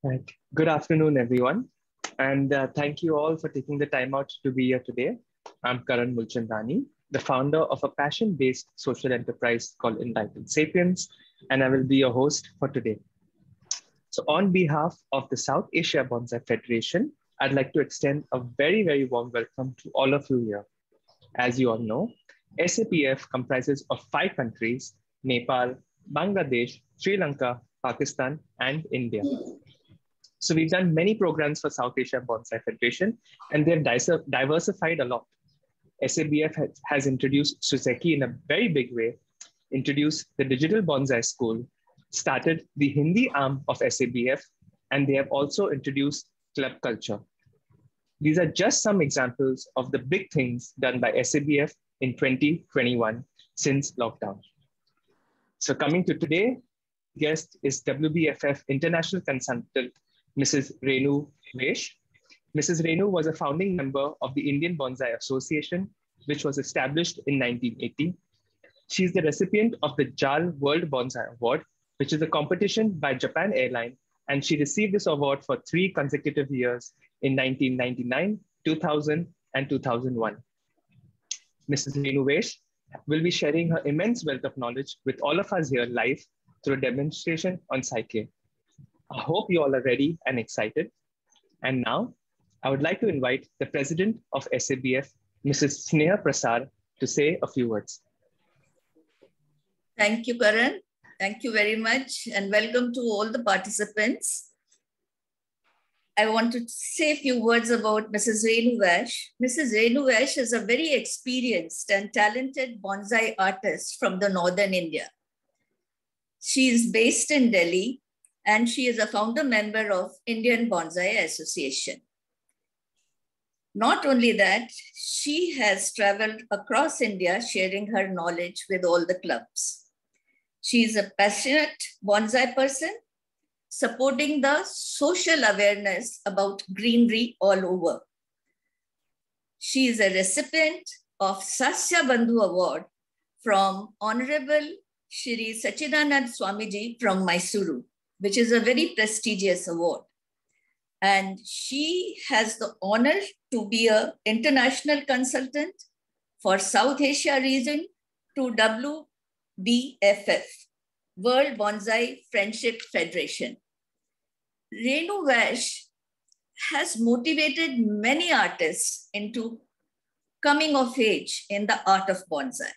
Right. Good afternoon, everyone. And thank you all for taking the time out to be here today. I'm Karan Mulchandani, the founder of a passion-based social enterprise called Enlightened Sapiens, and I will be your host for today. So on behalf of the South Asia Bonsai Federation, I'd like to extend a very, very warm welcome to all of you here. As you all know, SABF comprises of 5 countries: Nepal, Bangladesh, Sri Lanka, Pakistan, and India. So we've done many programs for South Asia Bonsai Federation, and they've diversified a lot. SABF has introduced Saikei in a very big way, introduced the Digital Bonsai School, started the Hindi arm of SABF, and they have also introduced club culture. These are just some examples of the big things done by SABF in 2021 since lockdown. So coming to today, guest is WBFF International Consultant, Mrs. Renu Vaish. Mrs. Renu was a founding member of the Indian Bonsai Association, which was established in 1980. She is the recipient of the JAL World Bonsai Award, which is a competition by Japan Airlines, and she received this award for 3 consecutive years in 1999, 2000, and 2001. Mrs. Renu Vaish will be sharing her immense wealth of knowledge with all of us here live through a demonstration on Saikei. I hope you all are ready and excited. And now, I would like to invite the president of SABF, Mrs. Sneha Prasad, to say a few words. Thank you, Karan. Thank you very much, and welcome to all the participants. I want to say a few words about Mrs. Renu Vaish. Mrs. Renu Vaish is a very experienced and talented bonsai artist from the northern India. She is based in Delhi, and she is a founder member of Indian Bonsai Association. Not only that, she has traveled across India sharing her knowledge with all the clubs. She is a passionate bonsai person, supporting the social awareness about greenery all over. She is a recipient of Sasya Bandhu Award from Honorable Shri Sachidanand Swamiji from Mysuru, which is a very prestigious award. And she has the honor to be an international consultant for South Asia region to WBFF, World Bonsai Friendship Federation. Renu Vaish has motivated many artists into coming of age in the art of bonsai.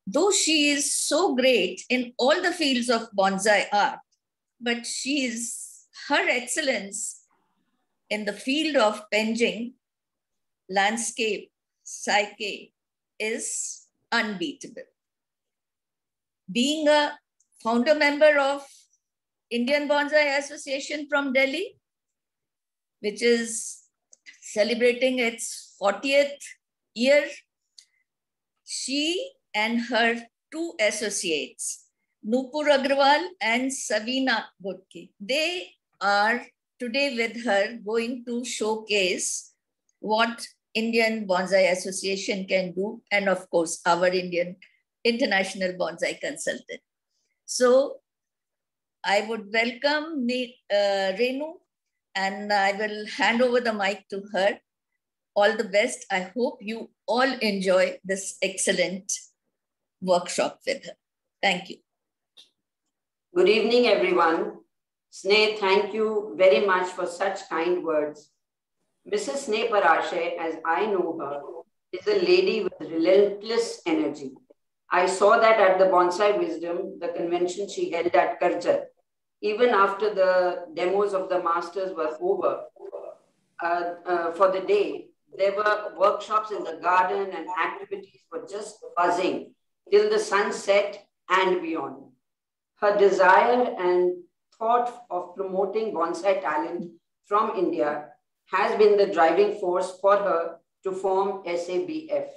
Though she is so great in all the fields of bonsai art, but her excellence in the field of penjing, landscape, Saikei is unbeatable. Being a founder member of Indian Bonsai Association from Delhi, which is celebrating its 40th year, she and her 2 associates, Nupur Agrawal and Savina Gutke, they are today with her going to showcase what Indian Bonsai Association can do, and of course, our Indian International Bonsai Consultant. So I would welcome Renu, and I will hand over the mic to her. All the best. I hope you all enjoy this excellent workshop with her. Thank you. Good evening, everyone. Sneh, thank you very much for such kind words. Mrs. Sneh Parashe, as I know her, is a lady with relentless energy. I saw that at the Bonsai Wisdom, the convention she held at Karjat. Even after the demos of the masters were over for the day, there were workshops in the garden and activities were just buzzing till the sun set and beyond. Her desire and thought of promoting bonsai talent from India has been the driving force for her to form SABF.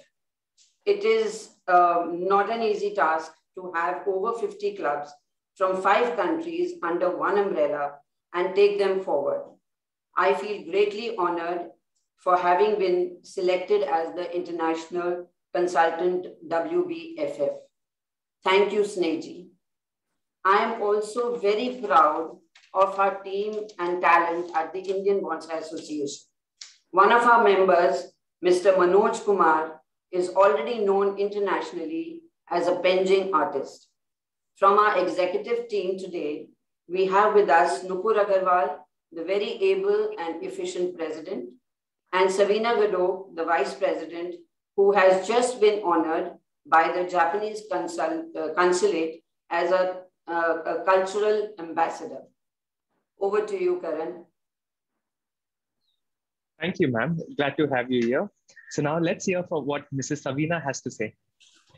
It is not an easy task to have over 50 clubs from 5 countries under one umbrella and take them forward. I feel greatly honored for having been selected as the International Consultant WBFF. Thank you, Sneji. I am also very proud of our team and talent at the Indian Bonsai Association. One of our members, Mr. Manoj Kumar, is already known internationally as a penjing artist. From our executive team today, we have with us Nupur Agarwal, the very able and efficient president, and Savina Gado, the vice president, who has just been honored by the Japanese consulate as a cultural ambassador. Over to you, Karan. Thank you, ma'am. Glad to have you here. So now let's hear for what Mrs. Savina has to say.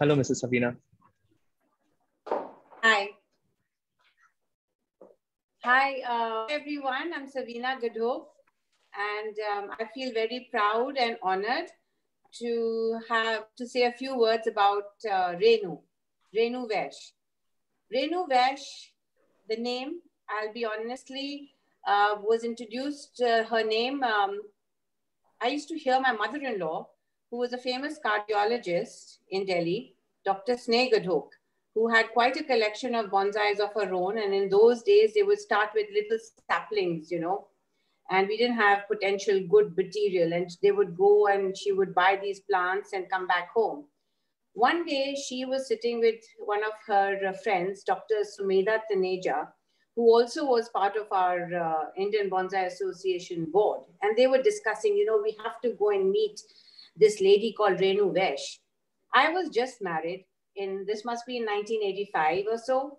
Hello, Mrs. Savina. Hi. Hi, everyone. I'm Savina Gado, and I feel very proud and honored to say a few words about Renu Vaish. Renu Vaish, the name, I'll be honestly, was introduced, her name, I used to hear my mother-in-law, who was a famous cardiologist in Delhi, Dr. Sneh Gadhok, who had quite a collection of bonsais of her own. And in those days, they would start with little saplings, you know, and we didn't have potential good material. And they would go and she would buy these plants and come back home. One day, she was sitting with one of her friends, Dr. Sumedha Taneja, who also was part of our Indian Bonsai Association board. And they were discussing, you know, we have to go and meet this lady called Renu Vaish. I was just married. This must be in 1985 or so.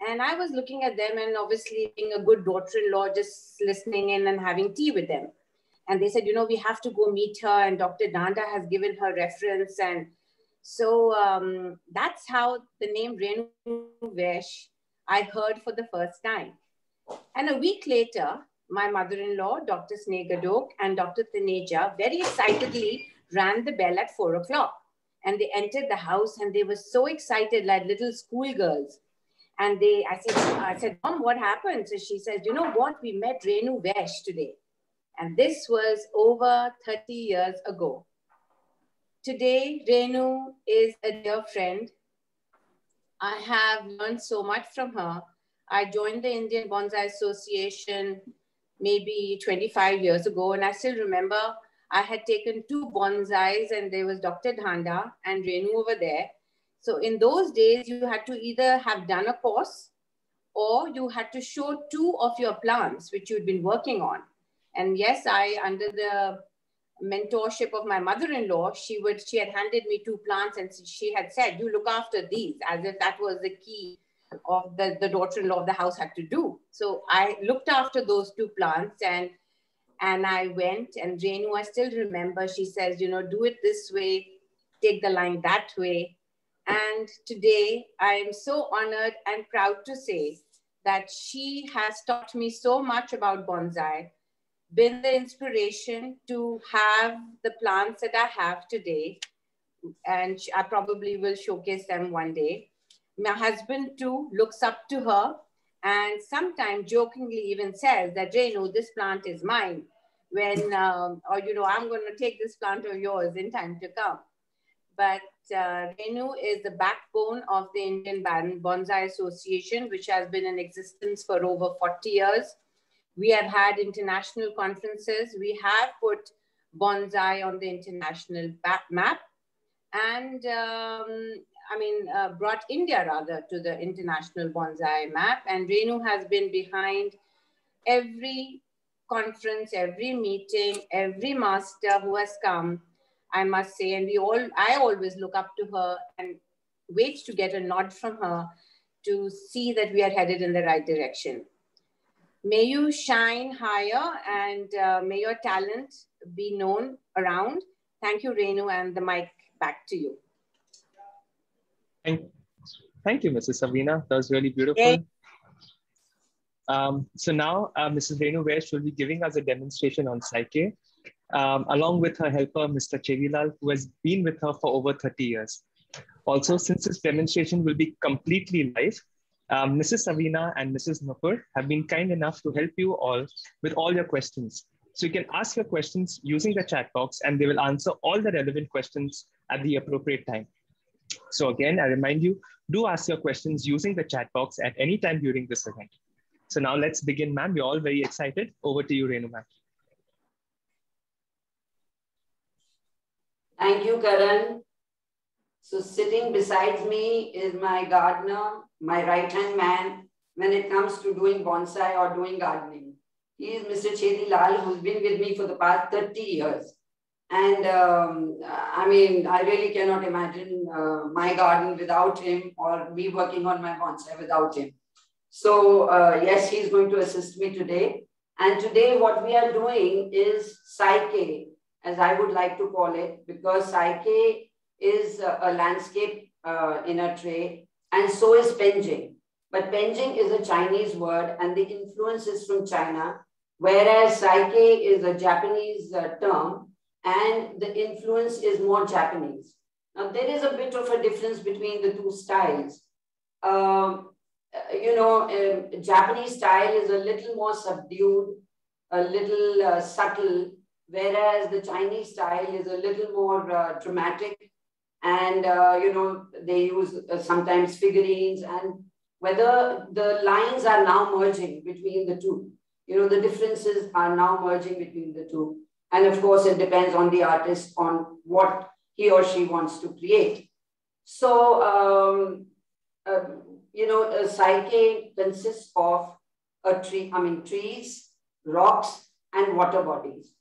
And I was looking at them and obviously being a good daughter-in-law, just listening in and having tea with them. And they said, you know, we have to go meet her, and Dr. Danda has given her reference. And so that's how the name Renu Vaish I heard for the first time. And a week later, my mother-in-law, Dr. Sneh Gadhok and Dr. Taneja very excitedly rang the bell at 4 o'clock. And they entered the house and they were so excited, like little schoolgirls. And I said, Mom, what happened? So she says, you know what? We met Renu Vaish today. And this was over 30 years ago. Today, Renu is a dear friend. I have learned so much from her. I joined the Indian Bonsai Association maybe 25 years ago. And I still remember I had taken 2 bonsais and there was Dr. Dhanda and Renu over there. So in those days, you had to either have done a course or you had to show 2 of your plants, which you'd been working on. And yes, under the mentorship of my mother-in-law, she had handed me 2 plants and she had said, you look after these, as if that was the key of the daughter-in-law of the house had to do. So I looked after those 2 plants and I went, and Renu, I still remember, she says, you know, do it this way, take the line that way. And today I am so honored and proud to say that she has taught me so much about bonsai, been the inspiration to have the plants that I have today. And I probably will showcase them one day. My husband too looks up to her and sometimes jokingly even says that, Renu, this plant is mine. When, or, you know, I'm going to take this plant of yours in time to come. But Renu is the backbone of the Indian Bonsai Association, which has been in existence for over 40 years. We have had international conferences. We have put bonsai on the international map and brought India rather to the international bonsai map. And Renu has been behind every conference, every meeting, every master who has come, I must say. And I always look up to her and wait to get a nod from her to see that we are headed in the right direction. May you shine higher and may your talent be known around. Thank you, Renu, and the mic back to you. Thank you, Mrs. Savina. That was really beautiful. Yay. So now Mrs. Renu Vaish will be giving us a demonstration on Saikei, along with her helper, Mr. Cherilal, who has been with her for over 30 years. Also, since this demonstration will be completely live, Mrs. Savina and Mrs. Nupur have been kind enough to help you all with all your questions. So you can ask your questions using the chat box and they will answer all the relevant questions at the appropriate time. So again, I remind you, do ask your questions using the chat box at any time during this event. So now let's begin, ma'am. We're all very excited. Over to you, Renu, ma'am. Thank you, Karan. So sitting beside me is my gardener, my right-hand man when it comes to doing bonsai or doing gardening. He is Mr. Chedi Lal, who's been with me for the past 30 years. And I mean, I really cannot imagine my garden without him or me working on my bonsai without him. So yes, he's going to assist me today. And today what we are doing is Saikei, as I would like to call it, because Saikei is a landscape in a tray, and so is penjing. But penjing is a Chinese word and the influence is from China, whereas Saikei is a Japanese term and the influence is more Japanese. Now, there is a bit of a difference between the two styles. Japanese style is a little more subdued, a little subtle, whereas the Chinese style is a little more dramatic. And, they use sometimes figurines, and whether the lines are now merging between the two. The differences are now merging between the two. And of course, it depends on the artist on what he or she wants to create. So, a Saikei consists of trees, rocks, and water bodies.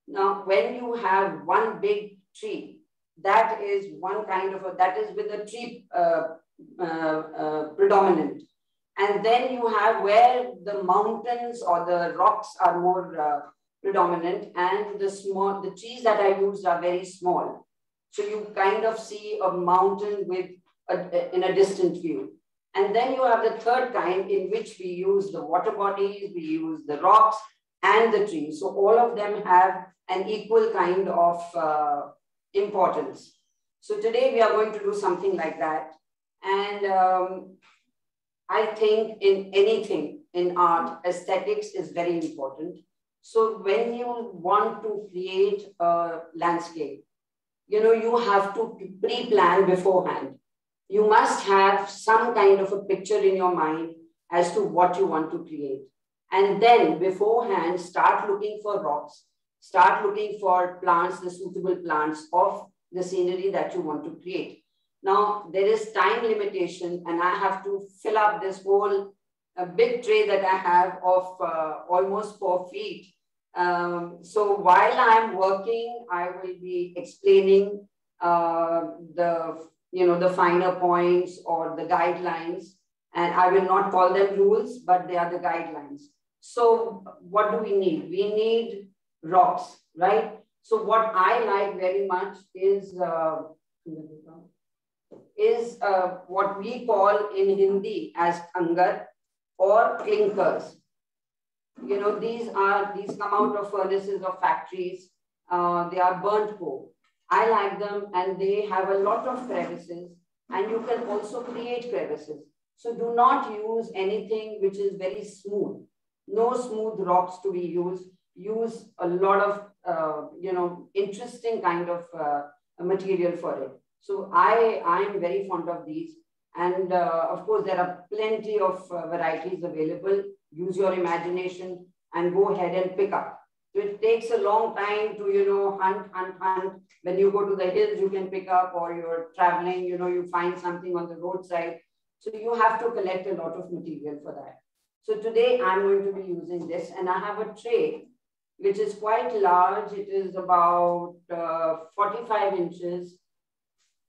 Now, when you have one big tree, that is one kind of that is with a tree predominant. And then you have where the mountains or the rocks are more predominant, and the trees that I used are very small. So you kind of see a mountain in a distant view. And then you have the third kind in which we use the water bodies, we use the rocks and the trees. So all of them have an equal kind of importance. So today we are going to do something like that. And I think in anything in art, aesthetics is very important. So when you want to create a landscape, you have to pre-plan beforehand. You must have some kind of a picture in your mind as to what you want to create. And then beforehand, start looking for rocks, start looking for plants, the suitable plants of the scenery that you want to create. Now, there is time limitation, and I have to fill up this whole big tray that I have of almost 4 feet. So while I'm working, I will be explaining the finer points or the guidelines, and I will not call them rules, but they are the guidelines. So what do we need? We need rocks, right? So what I like very much is what we call in Hindi as kangar or clinkers. These come out of furnaces of factories. They are burnt coal. I like them, and they have a lot of crevices, and you can also create crevices. So do not use anything which is very smooth. No smooth rocks to be used. Use a lot of, interesting kind of material for it. So I am very fond of these. And of course, there are plenty of varieties available. Use your imagination and go ahead and pick up. So it takes a long time to, hunt. When you go to the hills, you can pick up, or you're traveling, you find something on the roadside. So you have to collect a lot of material for that. So today I'm going to be using this, and I have a tray, which is quite large. It is about 45 inches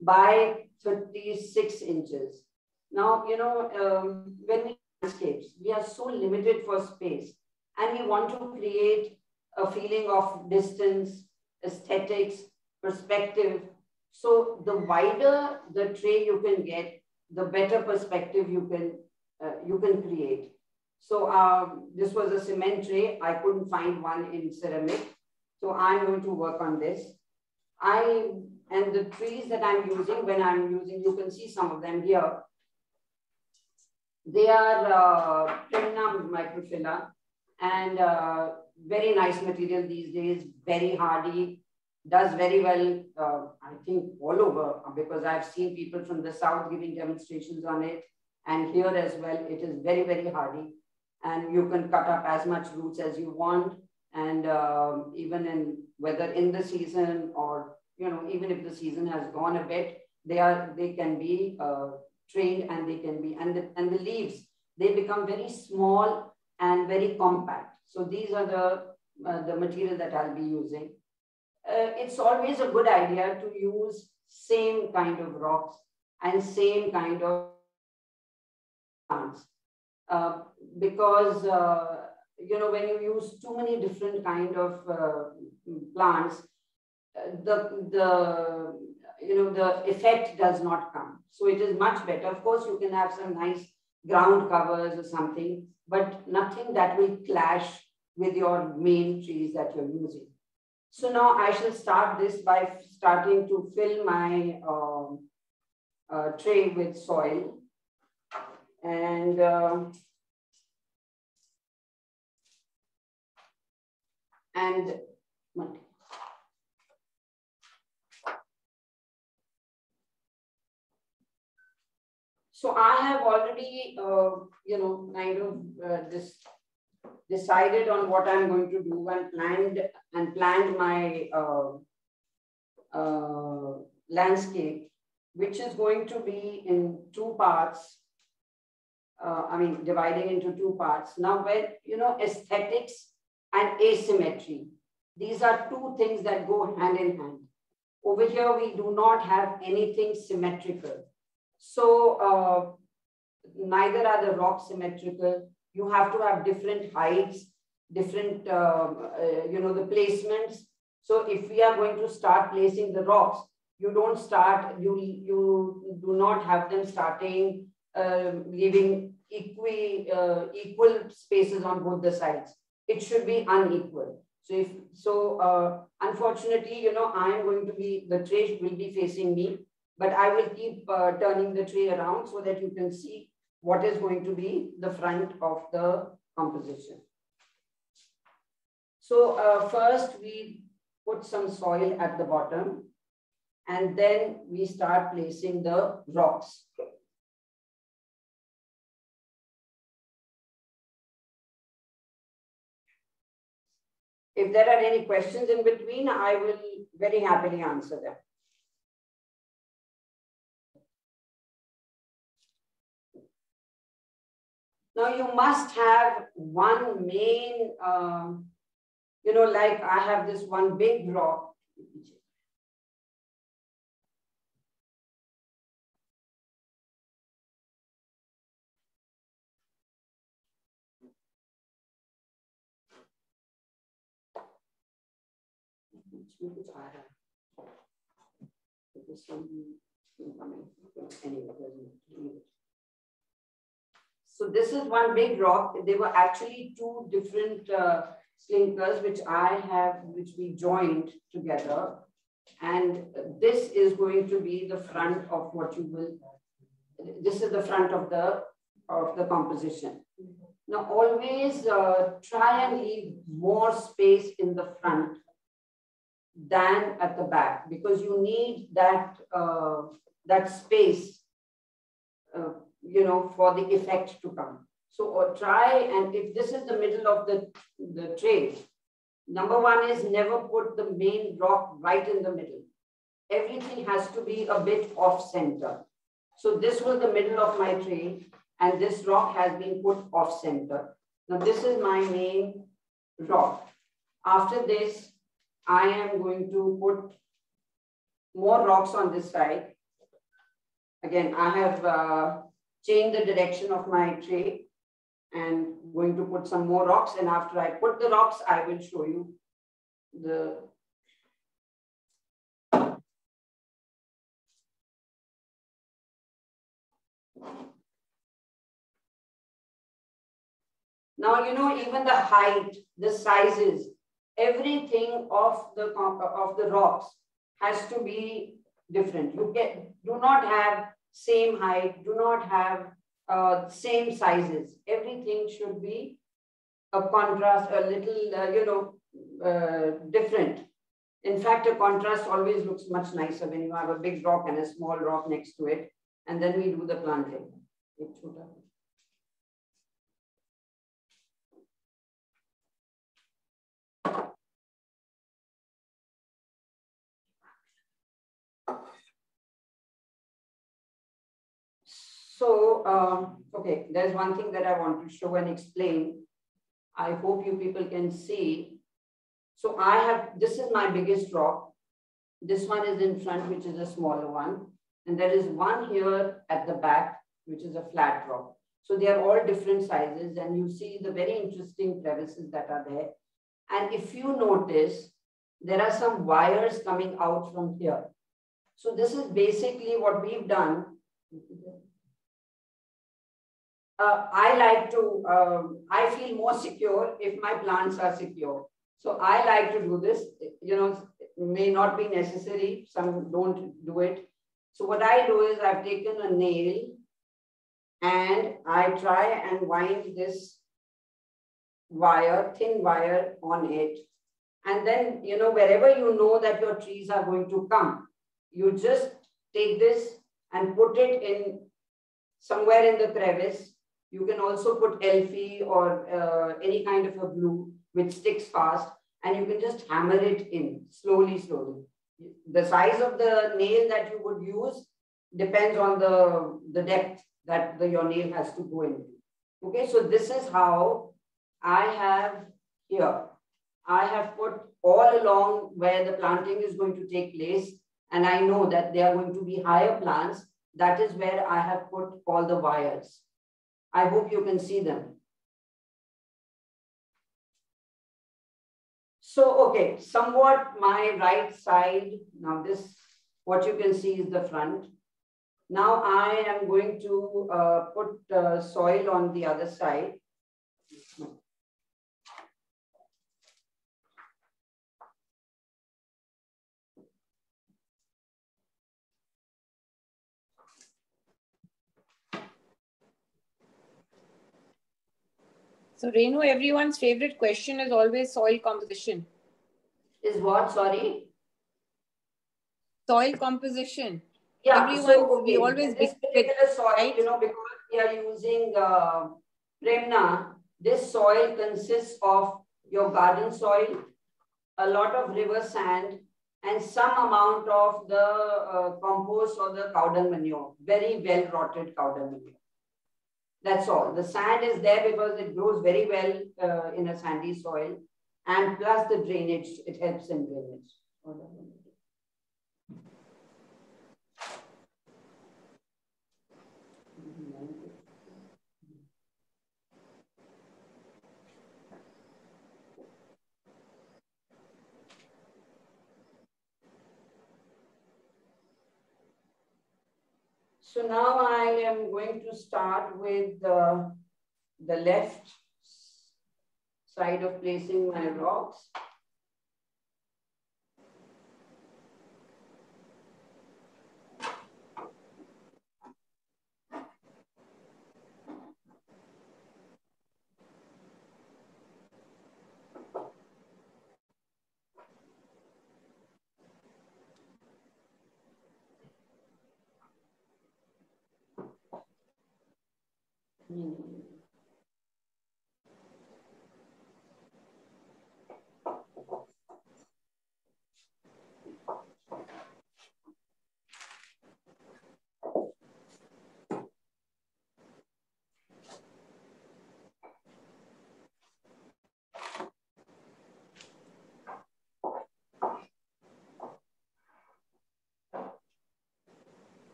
by 36 inches. Now, when we landscapes, we are so limited for space, and we want to create a feeling of distance, aesthetics, perspective. So the wider the tray you can get, the better perspective you can create. So this was a cement tray. I couldn't find one in ceramic. So I'm going to work on this. And the trees that I'm using, you can see some of them here. They are Pinna microphylla, and very nice material these days, very hardy, does very well, I think all over, because I've seen people from the south giving demonstrations on it, and here as well, it is very, very hardy. and you can cut up as much roots as you want. And even in whether in the season or, you know, even if the season has gone a bit, they can be trained, and they can be, and the leaves, they become very small and very compact. So these are the material that I'll be using. It's always a good idea to use same kind of rocks and same kind of plants, because you know, when you use too many different kind of plants, the effect does not come. So it is much better. Of course, you can have some nice ground covers or something, but nothing that will clash with your main trees that you're using. So now I shall start this by starting to fill my tray with soil. And so I have already, you know, kind of decided on what I'm going to do, and planned my landscape, which is going to be in two parts. I mean, dividing into two parts. Now, when, you know, aesthetics and asymmetry, these are two things that go hand in hand. Over here, we do not have anything symmetrical. So neither are the rocks symmetrical. You have to have different heights, different, you know, the placements. So if we are going to start placing the rocks, you don't start, you do not have them starting, leaving equal spaces on both the sides. It should be unequal. So unfortunately, you know, I am going to be, the tray will be facing me, but I will keep turning the tray around so that you can see what is going to be the front of the composition. So first we put some soil at the bottom, and then we start placing the rocks. If there are any questions in between, I will very happily answer them. Now you must have one main, you know, like I have this one big rock. So this is one big rock. They were actually two different clinkers which we joined together. And this is going to be the front of what you will, this is the front of the composition. Now always try and leave more space in the front than at the back, because you need that, that space, you know, for the effect to come. So try, and if this is the middle of the tray, number one is never put the main rock right in the middle. Everything has to be a bit off center. So this was the middle of my tray, and this rock has been put off center. Now this is my main rock. After this, I am going to put more rocks on this side. Again, I have changed the direction of my tray and going to put some more rocks. And after I put the rocks, I will show you the now, you know, even the height, the sizes, everything of the rocks has to be different. You do not have same height, do not have same sizes. Everything should be a contrast, a little, you know, different. In fact, a contrast always looks much nicer when you have a big rock and a small rock next to it. And then we do the planting. So, okay, there's one thing that I want to show and explain. I hope you people can see. So this is my biggest rock. This one is in front, which is a smaller one. And there is one here at the back, which is a flat rock. So they are all different sizes, and you see the very interesting crevices that are there. And if you notice, there are some wires coming out from here. So this is basically what we've done. I feel more secure if my plants are secure. So I like to do this, may not be necessary. Some don't do it. So what I do is I've taken a nail and I try and wind this wire, thin wire on it. And then, wherever you know that your trees are going to come, you just take this and put it in somewhere in the crevice. You can also put Elfie or any kind of a glue which sticks fast, and you can just hammer it in slowly, slowly. The size of the nail that you would use depends on the depth that your nail has to go into. Okay, so this is how I have here. I have put all along where the planting is going to take place, and I know that they are going to be higher plants. That is where I have put all the wires. I hope you can see them. So, okay, somewhat my right side, now this, what you can see is the front. Now I am going to put soil on the other side. So Renu, everyone's favorite question is always soil composition. Is what, sorry? Soil composition. Yeah, everyone, so okay, we always this particular soil, right? Because we are using Premna, this soil consists of your garden soil, a lot of river sand, and some amount of the compost or the cow dung manure, very well rotted cow dung manure. That's all. The sand is there because it grows very well in a sandy soil, and plus the drainage, it helps in drainage. So now I am going to start with the left side of placing my rocks.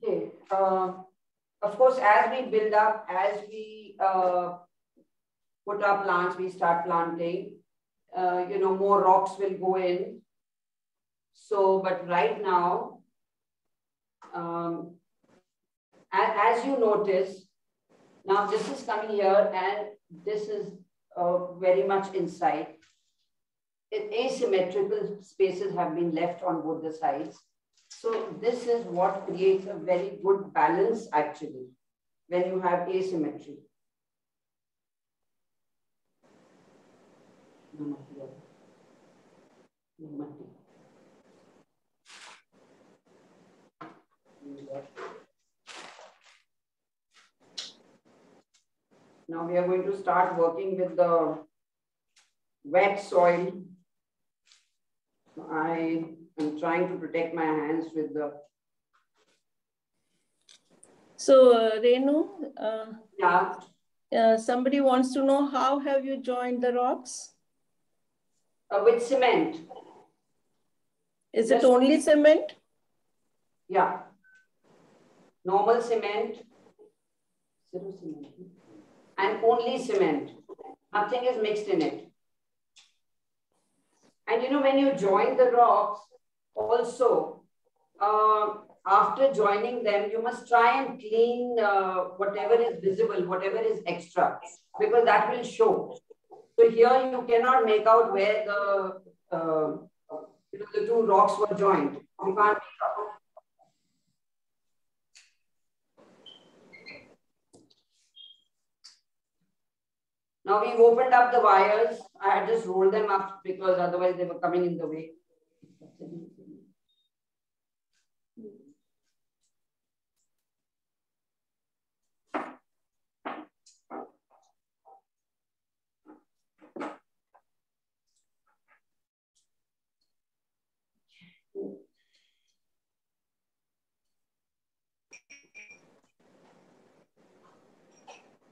Okay. Of course, as we build up, as we put our plants, we start planting, more rocks will go in. So, but right now, as you notice, now this is coming here and this is very much inside. Asymmetrical spaces have been left on both the sides. So this is what creates a very good balance actually, when you have asymmetry. Now we are going to start working with the wet soil. I am trying to protect my hands with the... So, Renu, yeah. Somebody wants to know, how have you joined the rocks? With cement. Is it only cement? Yeah. Normal cement. And only cement. Nothing is mixed in it. And you know, when you join the rocks, also, after joining them, you must try and clean whatever is visible, whatever is extra, because that will show. So here you cannot make out where the two rocks were joined. You can't make out. Now we've opened up the wires. I had just rolled them up because otherwise they were coming in the way.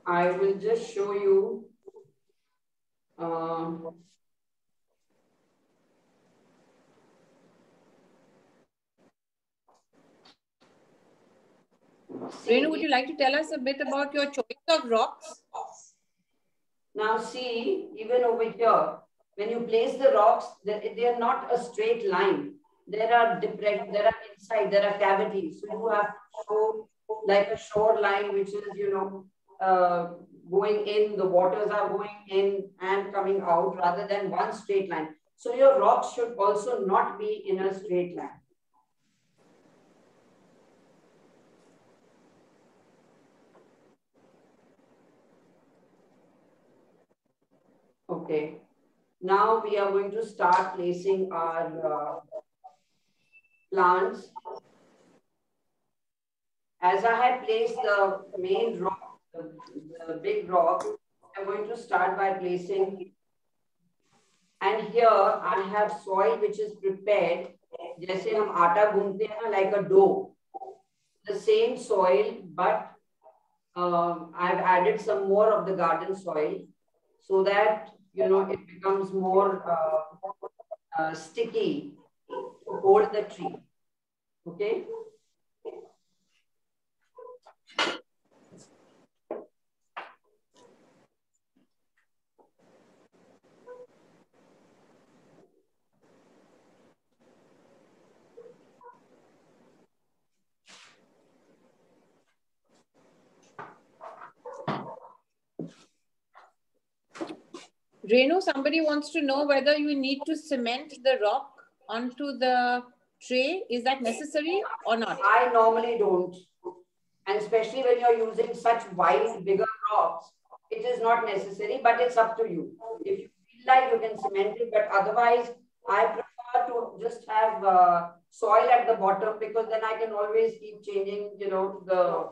I will just show you Renu, would you like to tell us a bit about your choice of rocks? Now see, even over here, when you place the rocks, they are not a straight line. There are inside, there are cavities. So you have to show like a shoreline, which is, going in, the waters are going in and coming out rather than one straight line. So your rocks should also not be in a straight line. Okay, now we are going to start placing our plants. As I had placed the main rock, the big rock, I'm going to start by placing, and here I have soil which is prepared, जैसे हम आटा गूंथते हैं ना, like a dough. The same soil, but I've added some more of the garden soil so that it becomes more sticky to hold the tree. Okay. Renu, somebody wants to know whether you need to cement the rock onto the tray. Is that necessary or not? I normally don't. And especially when you're using such wide, bigger rocks, it is not necessary, but it's up to you. If you feel like you can cement it, but otherwise, I prefer to just have soil at the bottom, because then I can always keep changing, the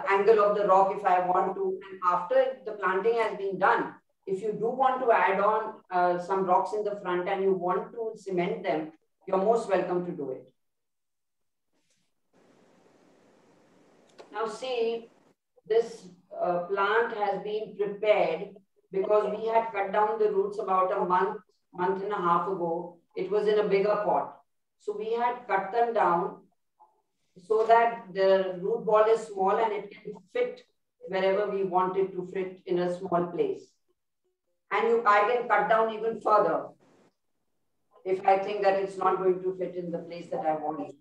angle of the rock if I want to. And after the planting has been done, if you do want to add on some rocks in the front and you want to cement them, you're most welcome to do it. Now see, this plant has been prepared because we had cut down the roots about a month and a half ago. It was in a bigger pot. So we had cut them down so that the root ball is small and it can fit wherever we want it to fit in a small place. And I can cut down even further if I think that it's not going to fit in the place that I want it.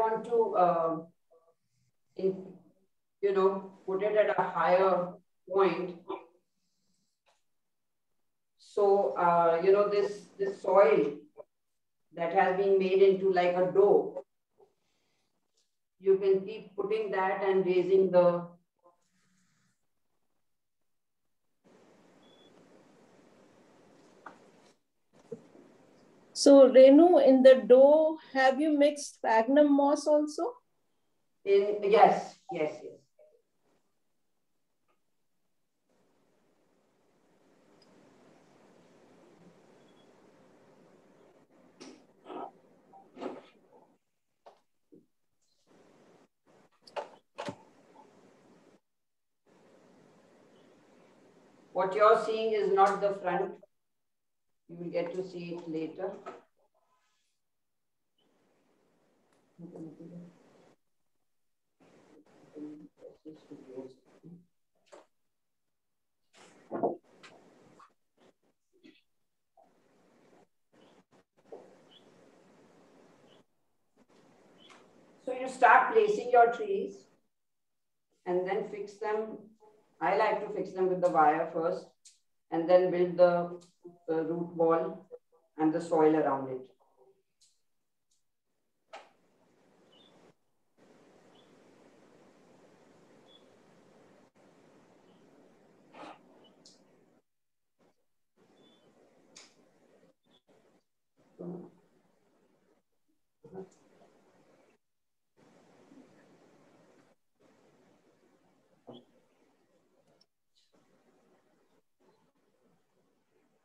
want to, put it at a higher point. So, this soil that has been made into like a dough, you can keep putting that and raising the So Renu, in the dough, have you mixed sphagnum moss also? Yes. What you're seeing is not the front. You will get to see it later. So you start placing your trees and then fix them. I like to fix them with the wire first and then build the root ball and the soil around it.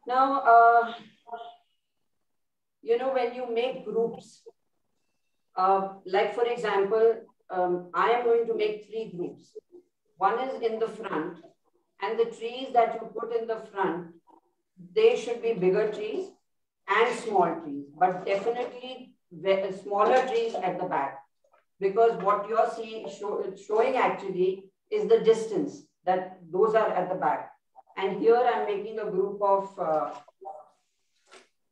Now, when you make groups, like for example, I am going to make 3 groups. One is in the front, and the trees that you put in the front, they should be bigger trees and small trees, but definitely smaller trees at the back, because what you're showing actually is the distance that those are at the back. And here I'm making a group of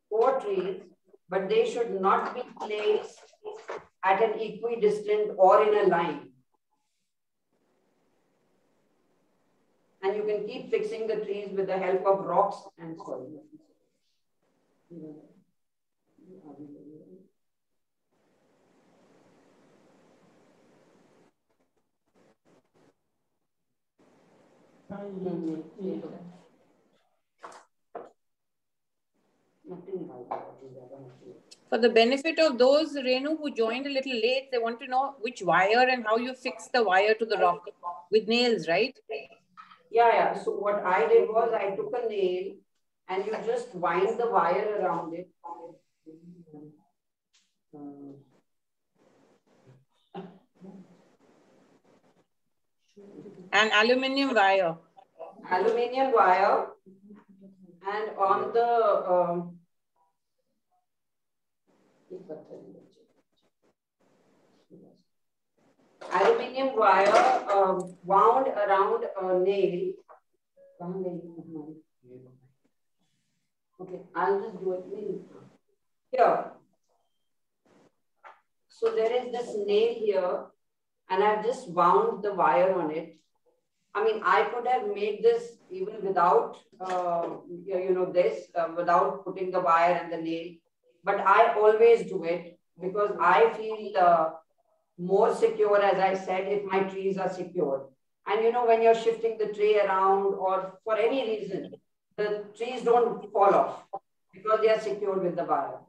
4 trees, but they should not be placed at an equidistant or in a line. And you can keep fixing the trees with the help of rocks and soil. For the benefit of those, Renu, who joined a little late, they want to know which wire and how you fix the wire to the rock with nails, right? Yeah. So what I did was I took a nail and you just wind the wire around it. And aluminium wire. Aluminium wire, and on the aluminium wire wound around a nail. Okay, I'll just do it here. So there is this nail here, and I've just wound the wire on it. I mean, I could have made this even without, without putting the wire and the nail. But I always do it because I feel more secure, as I said, if my trees are secure. And when you're shifting the tray around or for any reason, the trees don't fall off because they are secured with the wire.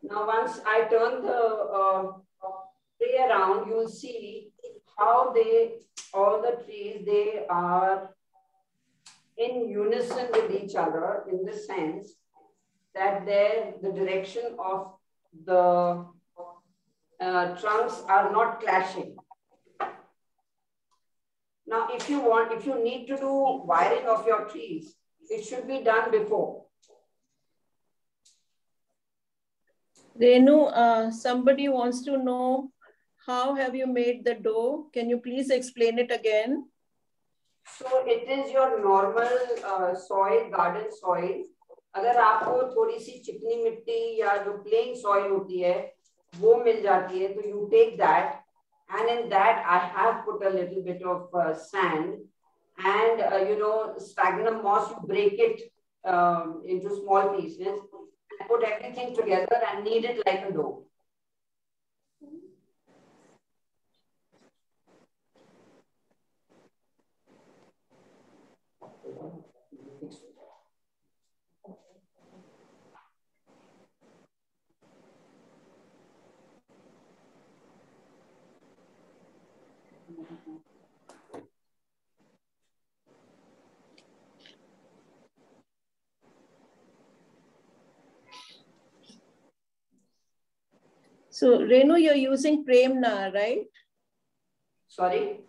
Now, once I turn the tray around, you will see how all the trees, they are in unison with each other in the sense that the direction of the trunks are not clashing. Now, if you need to do wiring of your trees, it should be done before. Renu, somebody wants to know how have you made the dough? Can you please explain it again? So it is your normal soil, garden soil. अगर आपको थोड़ी सी चिकनी मिट्टी या जो plane soil होती है वो मिल जाती है तो you take that, and in that I have put a little bit of sand and sphagnum moss. You break it into small pieces and put everything together and knead it like a dough. So Renu, you're using Premna, right? Sorry?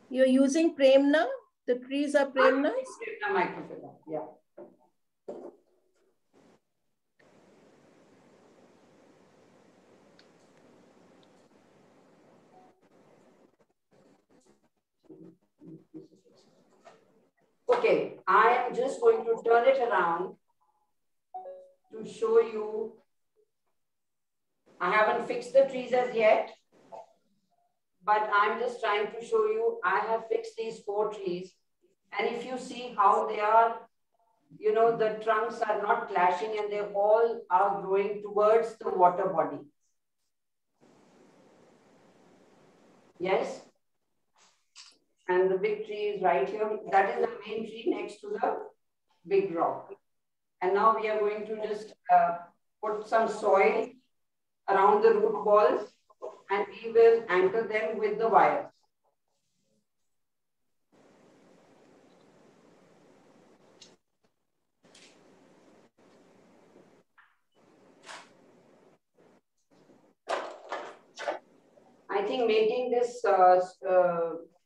You're using Premna? The trees are Premnas? Premna microphylla, yeah. Okay, I am just going to turn it around to show you. I haven't fixed the trees as yet, but I'm just trying to show you I have fixed these 4 trees. And if you see how they are, the trunks are not clashing and they all are growing towards the water body. Yes? And the big tree is right here. That is the main tree next to the big rock. And now we are going to just put some soil around the root balls and we will anchor them with the wires. I think making this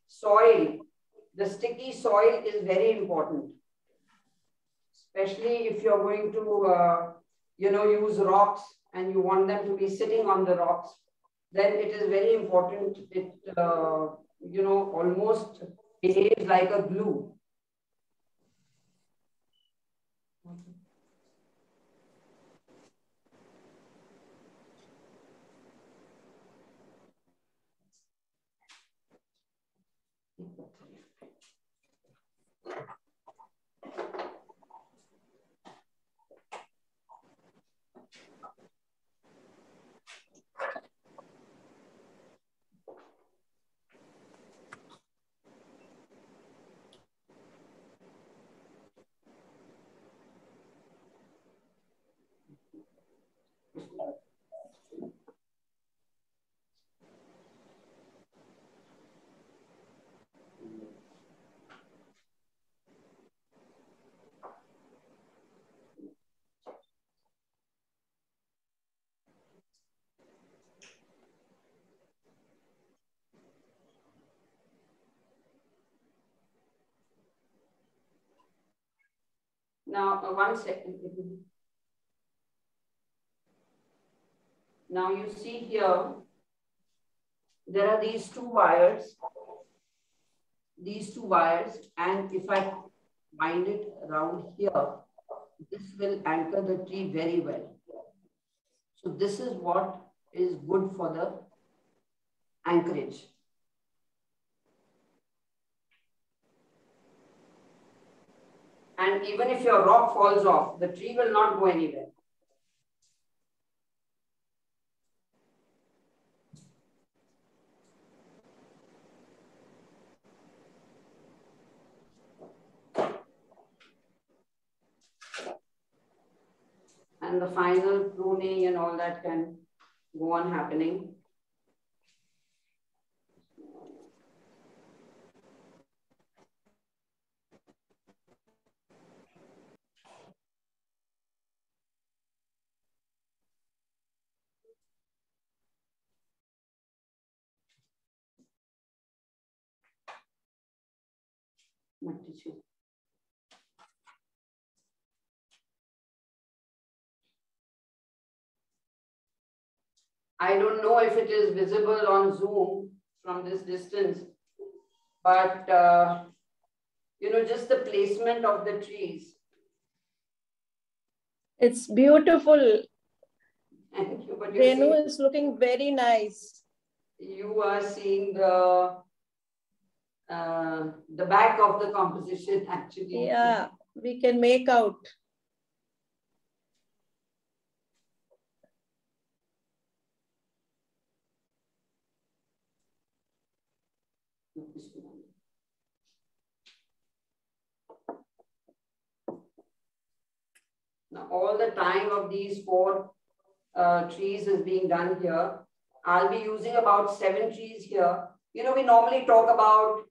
soil, the sticky soil, is very important, especially if you're going to, use rocks and you want them to be sitting on the rocks. Then it is very important. It, almost behaves like a glue. Now, 1 second. Now you see here, there are these 2 wires. These 2 wires, and if I wind it around here, this will anchor the tree very well. So this is what is good for the anchorage. And even if your rock falls off, the tree will not go anywhere. And the final pruning and all that can go on happening. Tissue. I don't know if it is visible on Zoom from this distance, but you know, just the placement of the trees. It's beautiful. Thank you. But Renu is looking very nice. You are seeing the back of the composition actually. Yeah, we can make out. Now, all the time of these 4 trees is being done here. I'll be using about 7 trees here. You know, we normally talk about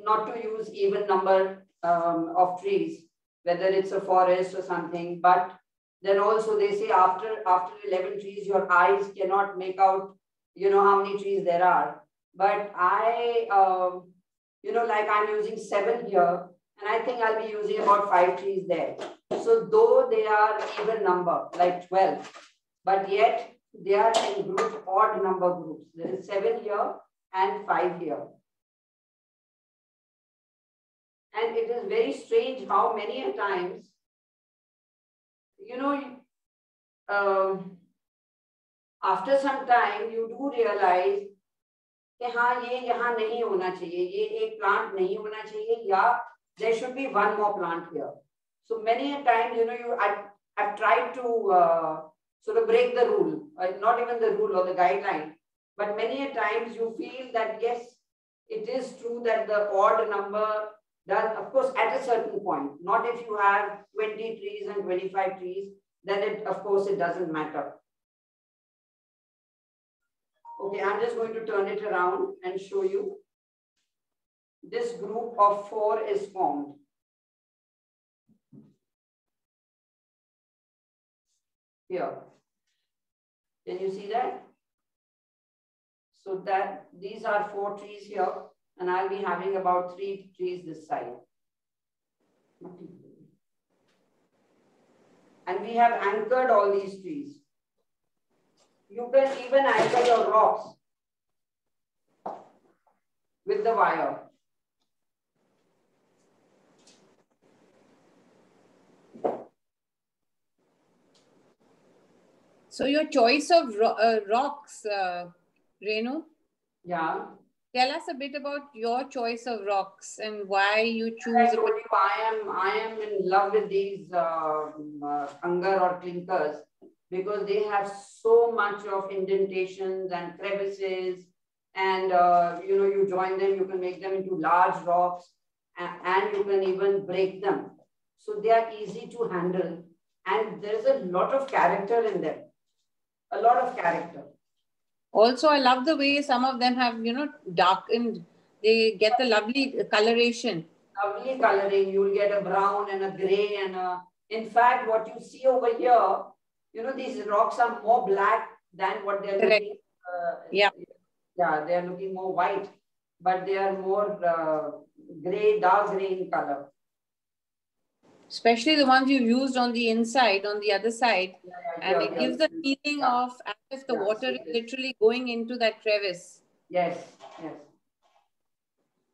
not to use even number of trees, whether it's a forest or something. But then also they say after 11 trees, your eyes cannot make out, you know, how many trees there are. But I, you know, like I'm using 7 here, and I think I'll be using about 5 trees there. So though they are even number, like 12, but yet they are in group, odd number groups. There is 7 here and 5 here. And it is very strange how many a times, you know, after some time, you do realize कि हाँ ये यहाँ नहीं होना चाहिए, ये एक plant नहीं होना चाहिए, या there should be one more plant here. So many a time, you know, I've tried to sort of break the rule, not even the rule or the guideline, but many a times you feel that yes, it is true that the odd number does, of course, at a certain point, not if you have 20 trees and 25 trees, then it, of course, it doesn't matter. Okay, I'm just going to turn it around and show you. This group of 4 is formed. Here. Can you see that? So that these are 4 trees here, and I'll be having about 3 trees this side. And we have anchored all these trees. You can even anchor your rocks with the wire. So your choice of rocks, Renu? Yeah. Tell us a bit about your choice of rocks and why you choose. I told you I am in love with these kangar or clinkers because they have so much of indentations and crevices, and you know, you join them, you can make them into large rocks, and you can even break them. So they are easy to handle, and there is a lot of character in them. A lot of character. Also, I love the way some of them have, you know, darkened. They get the lovely coloration. Lovely coloring. You'll get a brown and a gray and a... In fact, what you see over here, you know, these rocks are more black than what they're looking. Yeah. Yeah, they're looking more white, but they are more gray, dark gray in color. Especially the ones you've used on the inside, on the other side. And it gives the feeling of as if the water is literally going into that crevice. Yes, yes.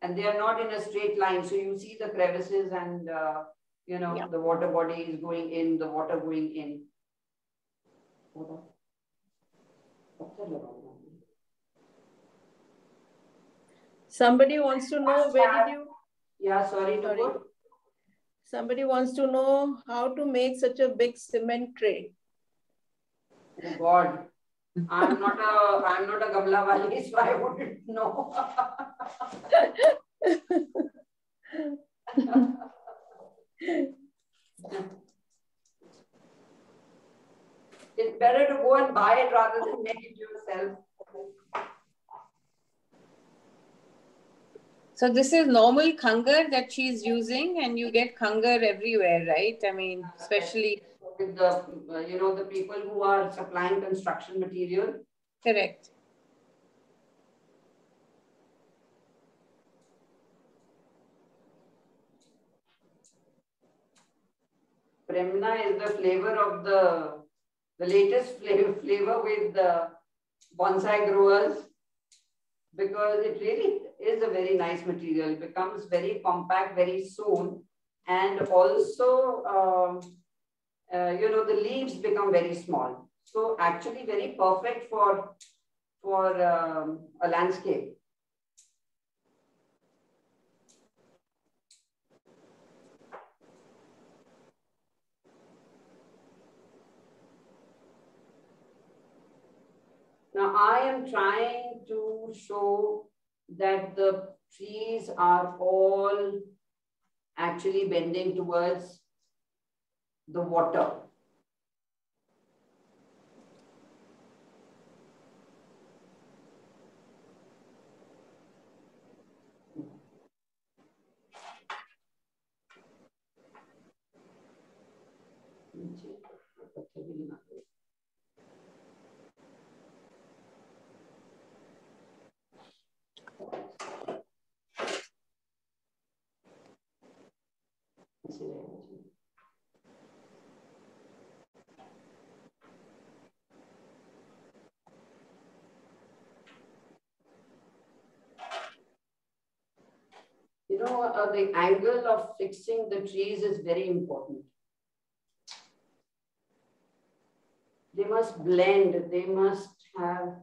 And they are not in a straight line. So you see the crevices and, you know, the water body is going in, the water going in. Somebody wants to know where did you... Yeah, sorry. Somebody wants to know how to make such a big cement tray. Oh God, I'm not a gamla wali, so I wouldn't know. It's better to go and buy it rather than make it yourself. So this is normal kangar that she's using, and you get kangar everywhere, right? I mean, especially with the, you know, the people who are supplying construction material. Correct. Premna is the flavor of the latest flavor with the bonsai growers, because it really is a very nice material. It becomes very compact very soon. And also, the leaves become very small. So actually very perfect for a landscape. Now I am trying to show that the trees are all actually bending towards the water. The angle of fixing the trees is very important. They must blend, they must have,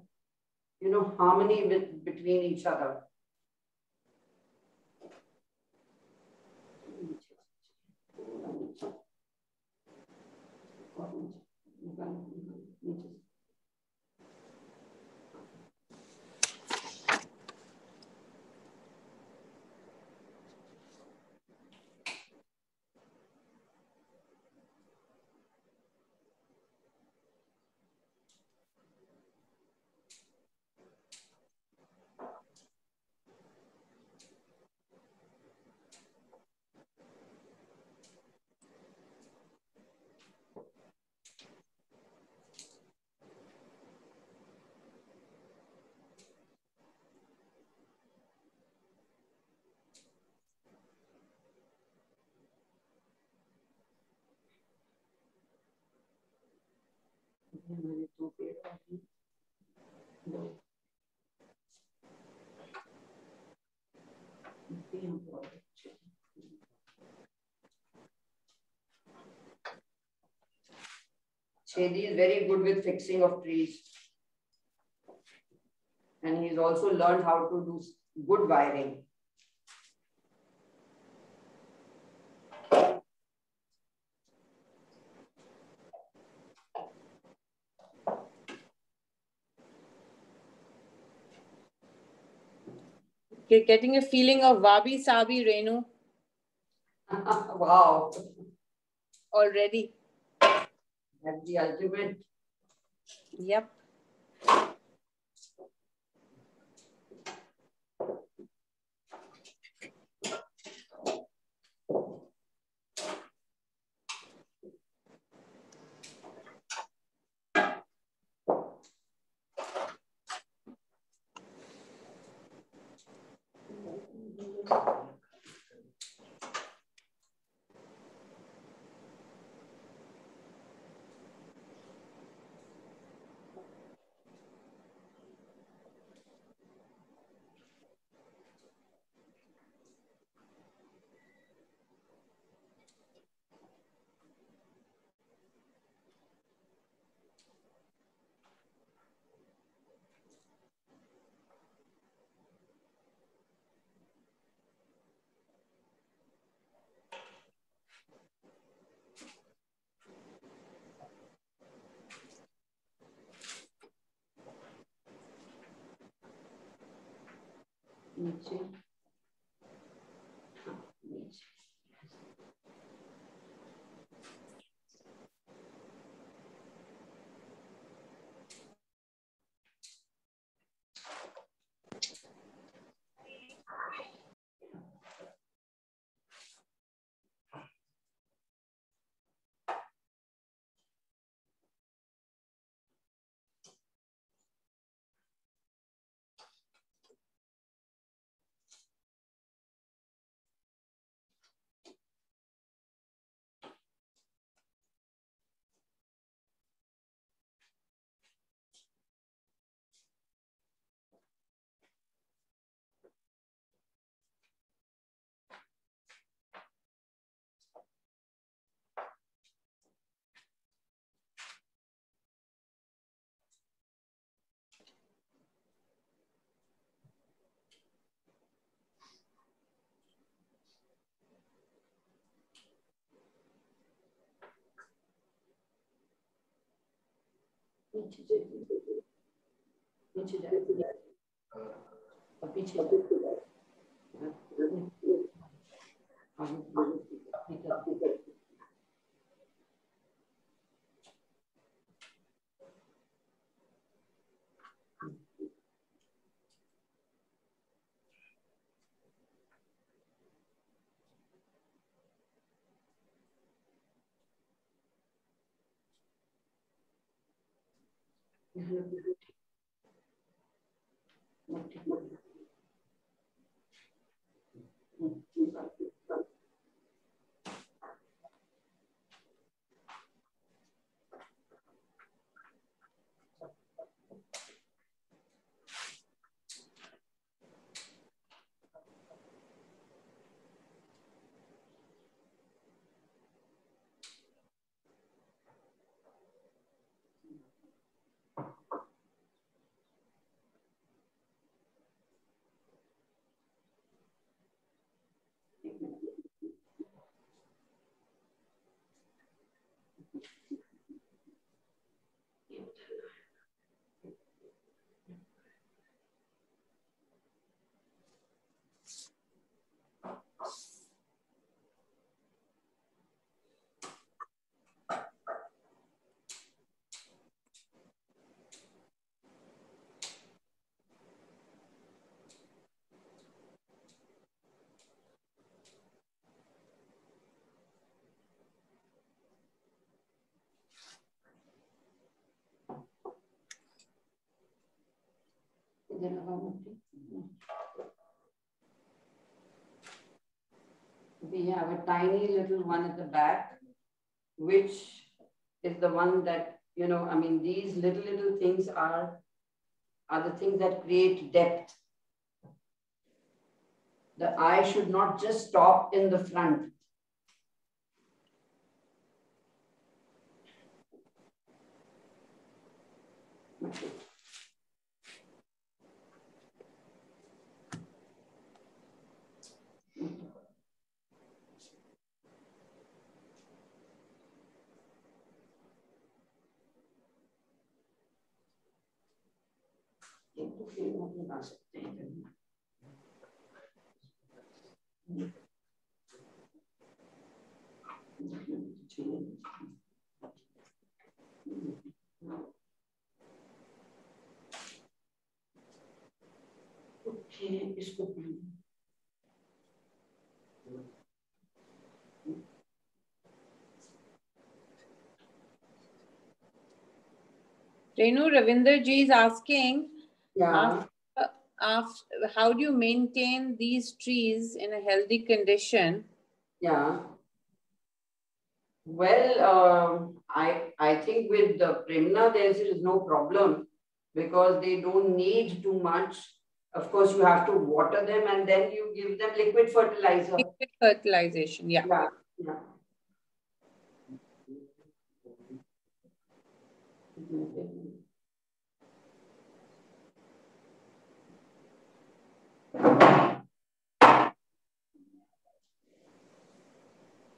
harmony between each other. Chedi is very good with fixing of trees. And he's also learned how to do good wiring. You're getting a feeling of wabi sabi, Renu. Wow. Already. That's the ultimate. Yep. We have a tiny little one at the back, which is the one that, you know, I mean, these little things are the things that create depth. The eye should not just stop in the front. Renu, Ravinder ji is asking, Yeah. how do you maintain these trees in a healthy condition? Yeah. Well, I think with the Premna, there is no problem because they don't need too much. Of course, you have to water them and then you give them liquid fertilizer. Liquid fertilization, yeah. Yeah, yeah.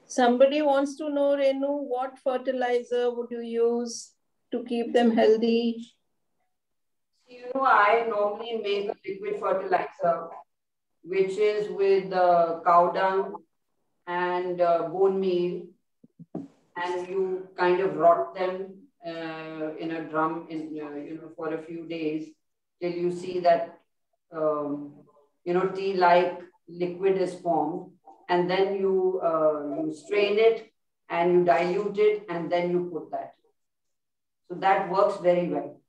Somebody wants to know, Renu, what fertilizer would you use to keep them healthy? You know, I normally make a liquid fertilizer, which is with cow dung and bone meal, and you kind of rot them in a drum for a few days till you see that tea-like liquid is formed, and then you strain it and you dilute it and then you put that. So that works very well.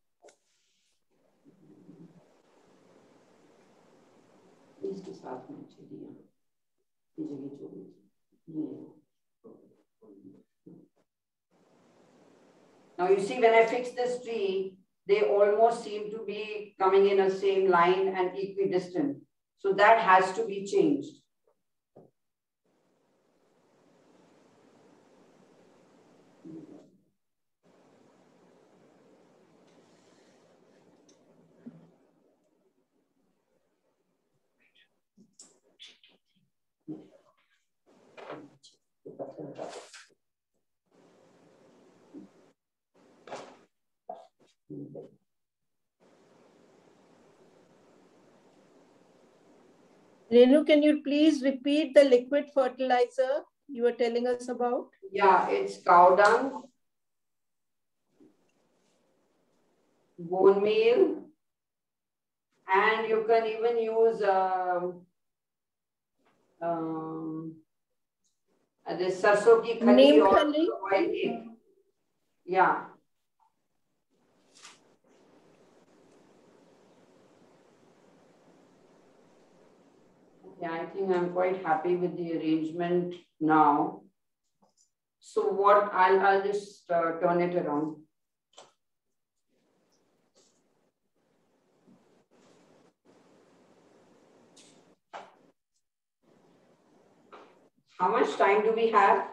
Now you see, when I fix this tree, they almost seem to be coming in a same line and equidistant. So that has to be changed. Renu, can you please repeat the liquid fertilizer you were telling us about? Yeah, it's cow dung, bone meal, and you can even use this sarson ki khali or oil cake. Yeah. Yeah, I think I'm quite happy with the arrangement now. So what I'll just turn it around. How much time do we have?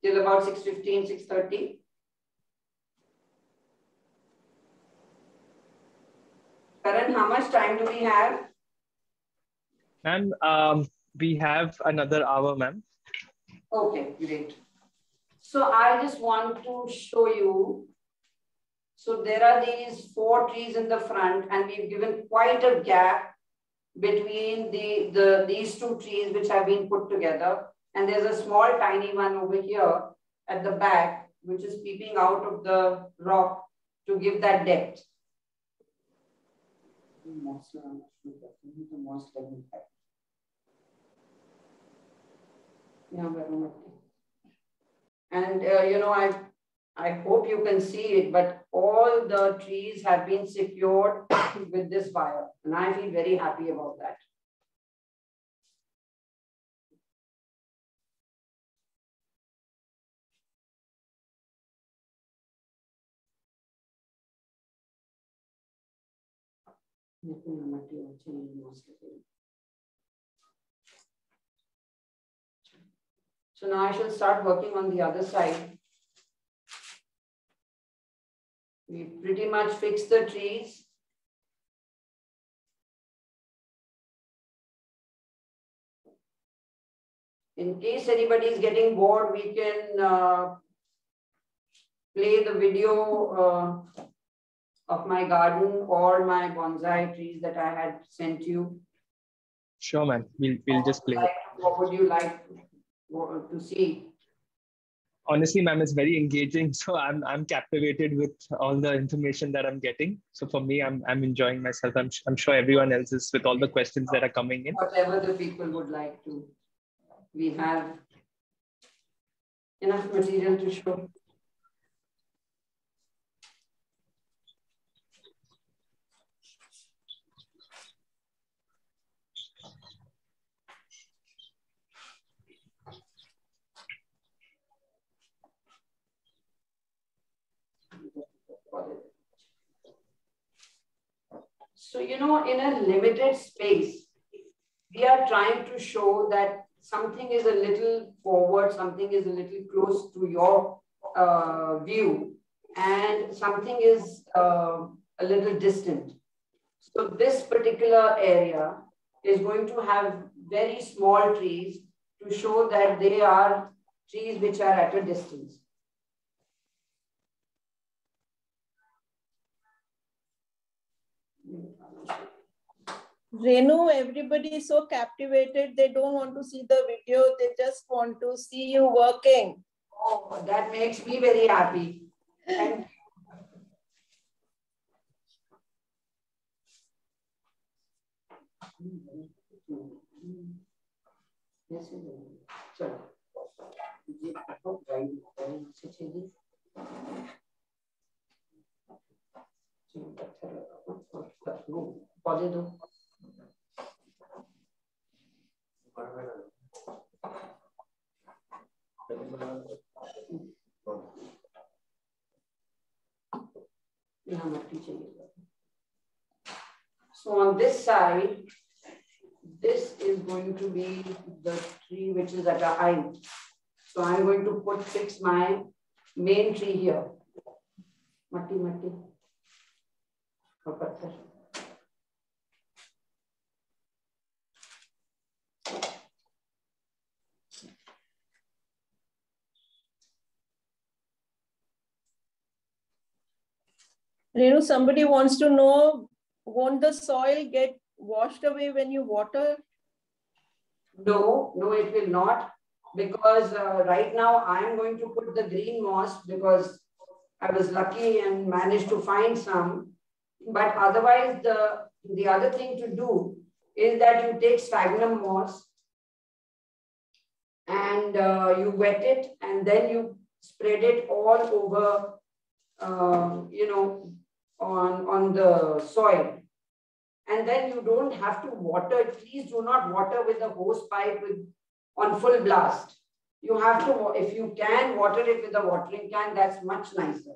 Till about 6:15, 6:30. Karan, how much time do we have? Ma'am, we have another hour, ma'am. Okay, great. So I just want to show you. So there are these 4 trees in the front, and we've given quite a gap between these 2 trees which have been put together. And there's a small tiny one over here at the back, which is peeping out of the rock to give that depth. And you know, I hope you can see it, but all the trees have been secured with this wire, and I feel very happy about that. So now I shall start working on the other side. We pretty much fixed the trees. In case anybody is getting bored, we can play the video of my garden or my bonsai trees that I had sent you. Sure, ma'am. We'll just play it. What would you like to see? Honestly, ma'am, it's very engaging. So I'm captivated with all the information that I'm getting. So for me, I'm enjoying myself. I'm sure everyone else is with all the questions that are coming in. Whatever the people would like to. We have enough material to show. So, you know, in a limited space, we are trying to show that something is a little forward, something is a little close to your view, and something is a little distant. So this particular area is going to have very small trees to show that they are trees which are at a distance. Renu, everybody is so captivated. They don't want to see the video. They just want to see you working. Oh, that makes me very happy. Thank you. So on this side, this is going to be the tree which is at a height. So I'm going to fix my main tree here. Matti, matti. Or patthar. Renu, somebody wants to know won't the soil get washed away when you water? No, it will not, because right now I'm going to put the green moss because I was lucky and managed to find some. But otherwise, the other thing to do is that you take sphagnum moss and you wet it, and then you spread it all over, on the soil. And then you don't have to water it. Please do not water with a hose pipe on full blast. You have to, if you can, water it with a watering can. That's much nicer.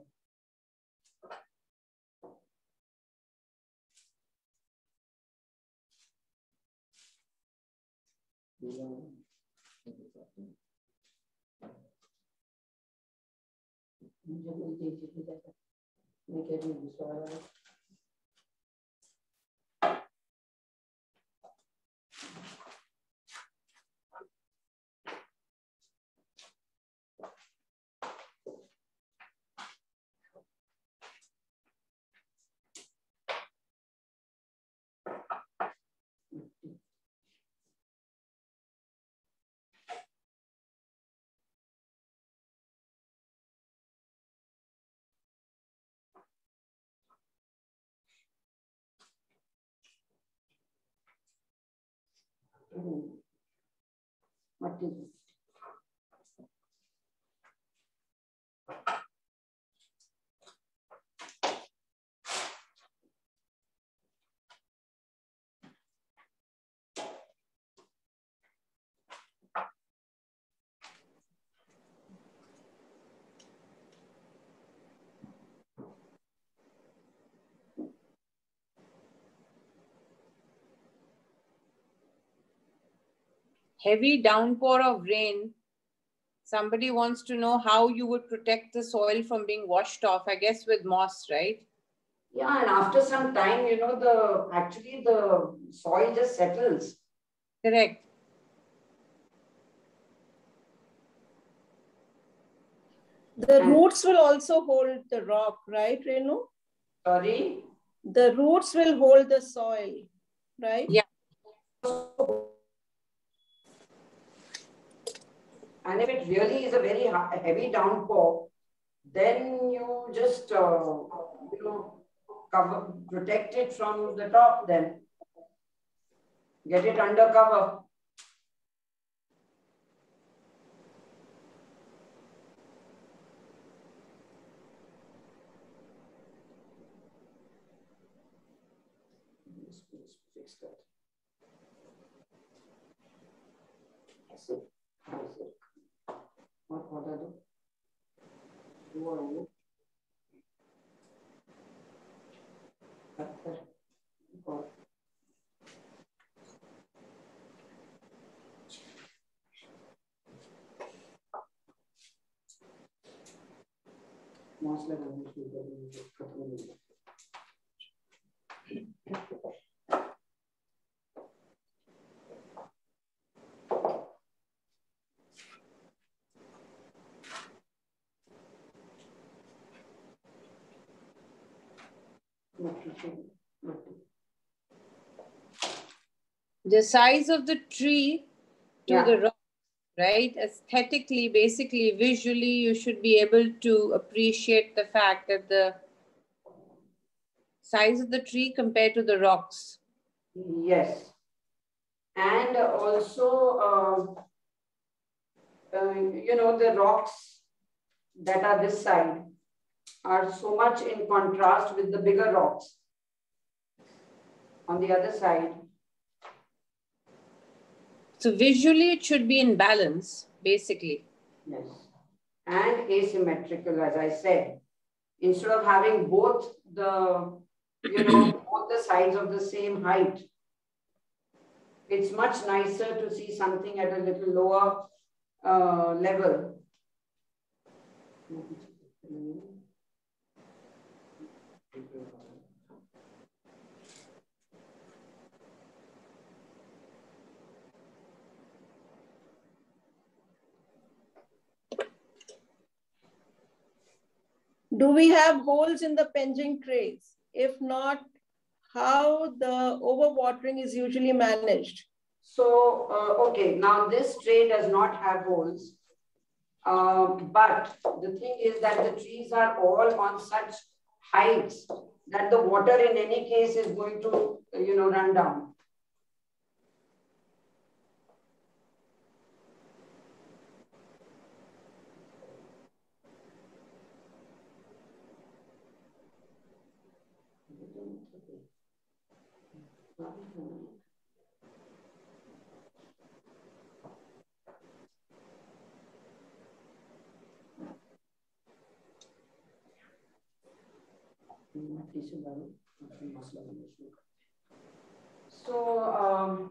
What is it? Heavy downpour of rain. Somebody wants to know how you would protect the soil from being washed off, I guess with moss, right? Yeah, and after some time, actually the soil just settles. Correct. The roots will also hold the rock, right, Renu? Sorry? The roots will hold the soil, right? Yeah. And if it really is a very heavy downpour, then you just, protect it from the top then. Get it under cover. Fix that. What are you? Who are you? The size of the tree to the rock, right? Aesthetically, basically, visually, you should be able to appreciate the fact that the size of the tree compared to the rocks. Yes. And also, the rocks that are this side are so much in contrast with the bigger rocks on the other side. So visually, it should be in balance, basically. Yes. And asymmetrical, as I said. Instead of having both the, both the sides of the same height, it's much nicer to see something at a little lower level. Do we have holes in the penging trays? If not, how the overwatering is usually managed. So, okay, now this tray does not have holes, but the thing is that the trees are all on such heights that the water in any case is going to, run down. So,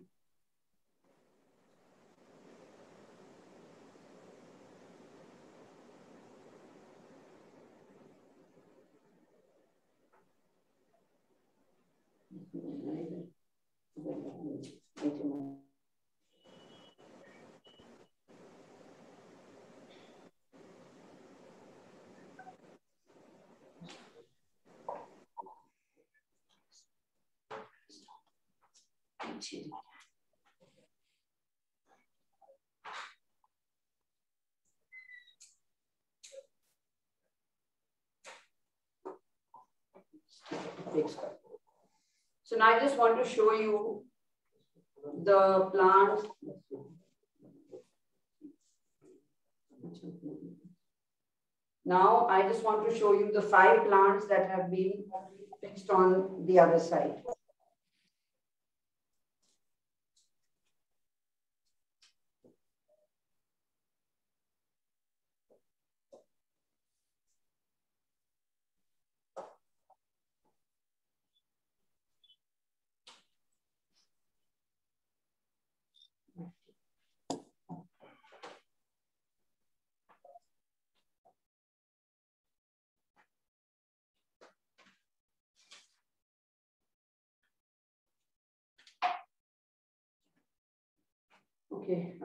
so now I just want to show you the plants. Now I just want to show you the 5 plants that have been fixed on the other side. Okay.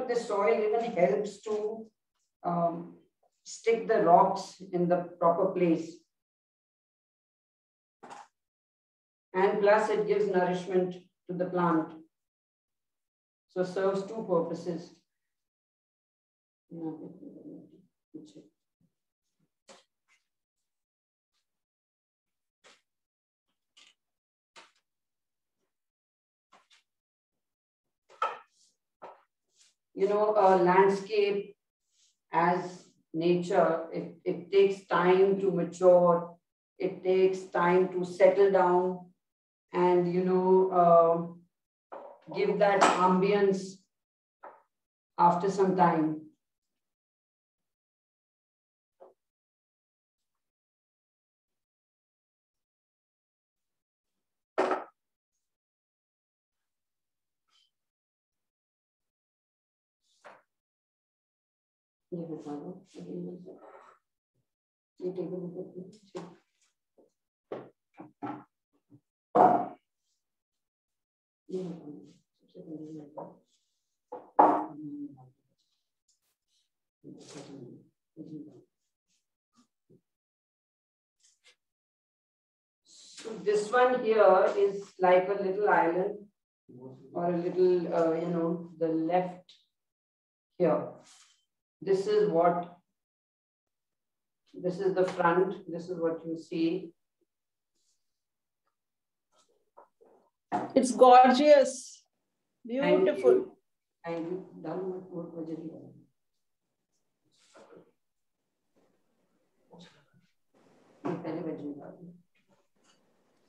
The soil even helps to stick the rocks in the proper place. And plus it gives nourishment to the plant. So it serves 2 purposes. A landscape as nature, it takes time to mature. It takes time to settle down and, give that ambience after some time. So this one here is like a little island or a little, the left here. This is the front. This is what you see. It's gorgeous. Beautiful.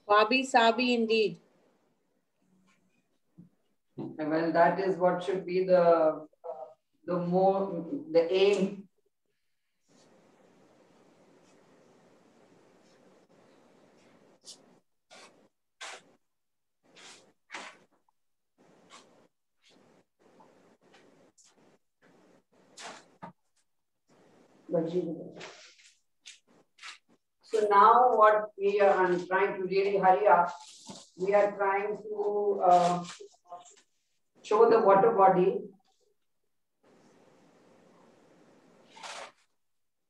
Wabi Sabi indeed. Well, that is what should be the aim. So now what we are, I'm trying to really hurry up. We are trying to show the water body.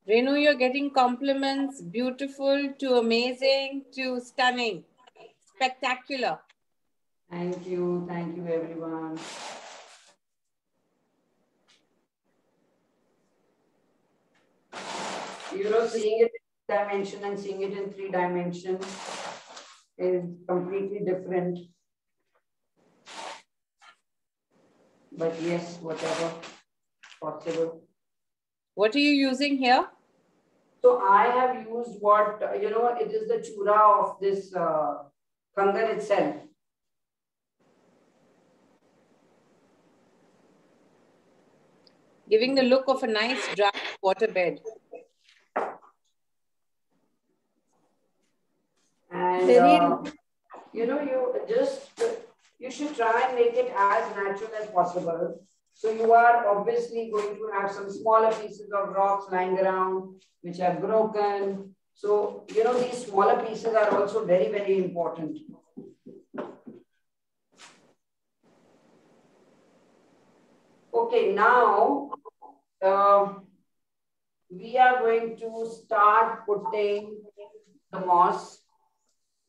Renu, you're getting compliments, beautiful to amazing to stunning, spectacular. Thank you everyone. You know, seeing it in dimension and seeing it in 3 dimensions is completely different. But yes, whatever possible. What are you using here? So I have used what, you know, it is the chura of this kangar itself. Giving the look of a nice dry waterbed. And, you know, you should try and make it as natural as possible. So you are obviously going to have some smaller pieces of rocks lying around, which are broken. So, you know, these smaller pieces are also very, very important. Okay, now we are going to start putting the moss.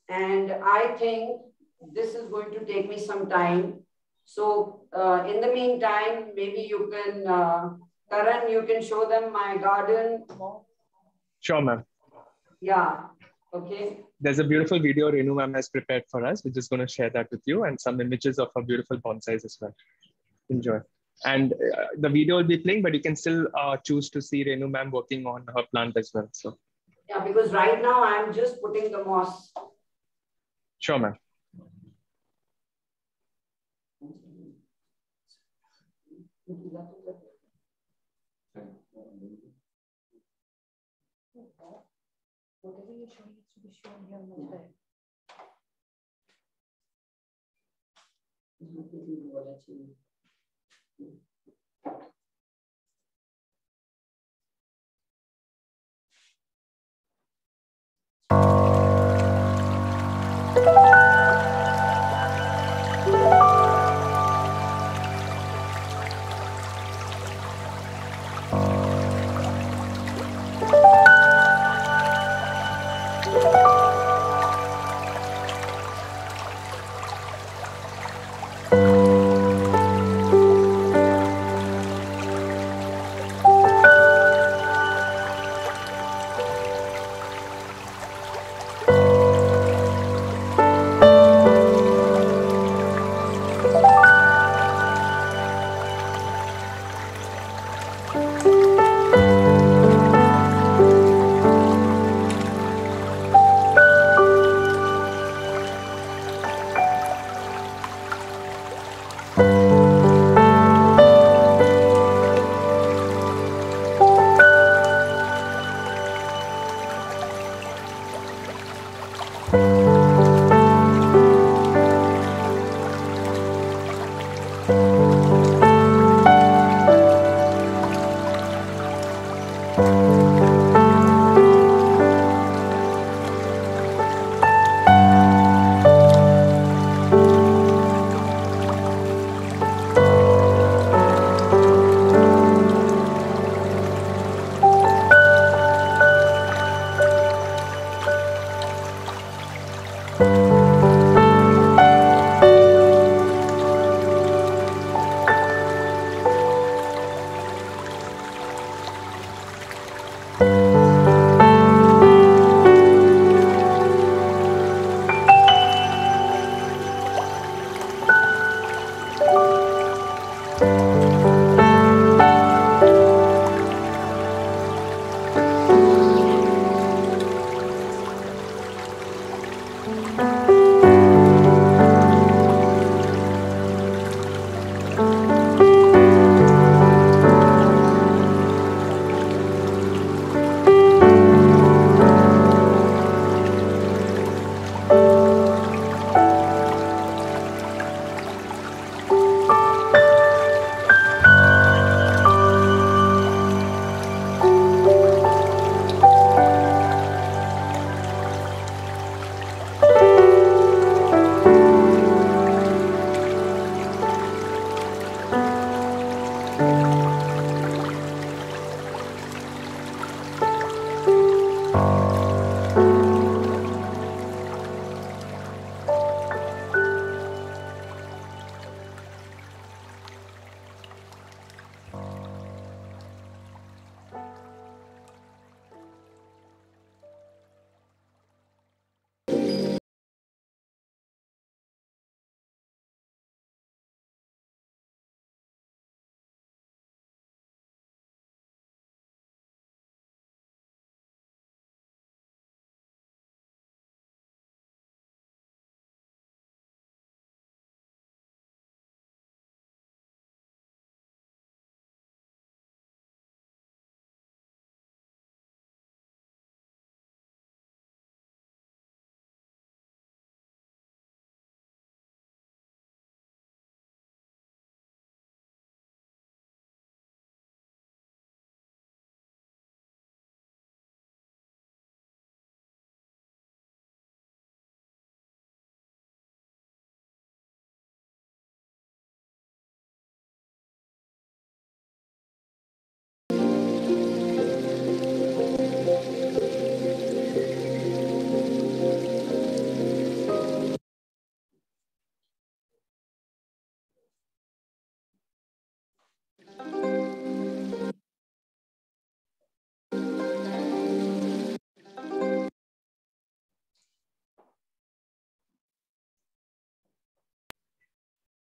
And I think this is going to take me some time. So in the meantime, maybe you can, Karan, you can show them my garden. Sure, ma'am. Yeah, okay. There's a beautiful video Renu ma'am has prepared for us. We're just going to share that with you and some images of her beautiful bonsais as well. Enjoy. And the video will be playing, but you can still choose to see Renu ma'am working on her plant as well. So yeah, because right now I'm just putting the moss. Sure, ma'am. Whatever you're showing, it should be shown here much better.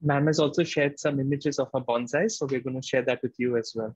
Ma'am has also shared some images of her bonsai, so we're going to share that with you as well.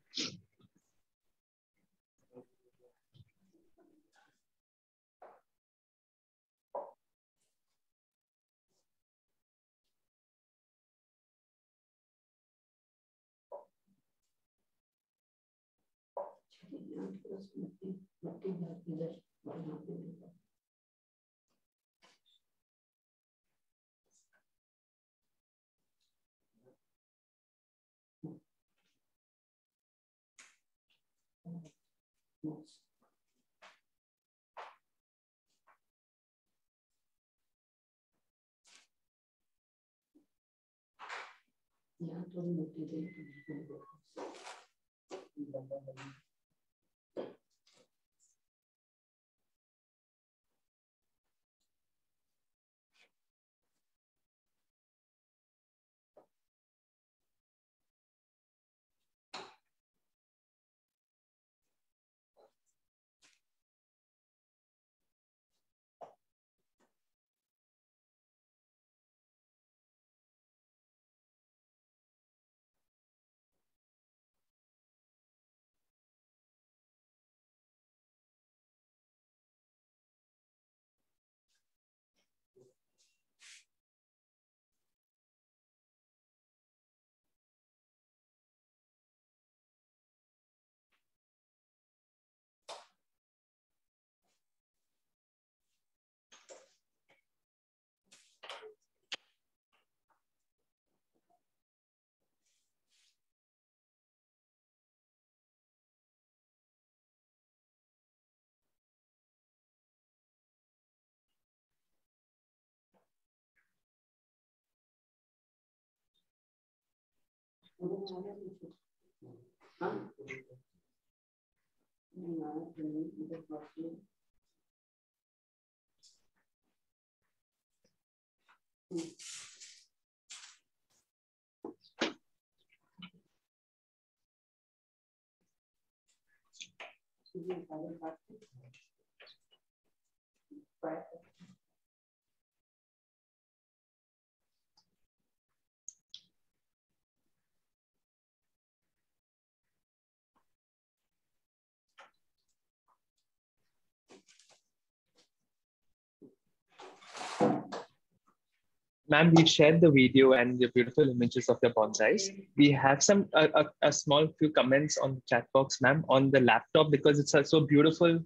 Ma'am, we've shared the video and the beautiful images of the bonsais. We have some a small few comments on the chat box, ma'am, on the laptop because it's so beautiful.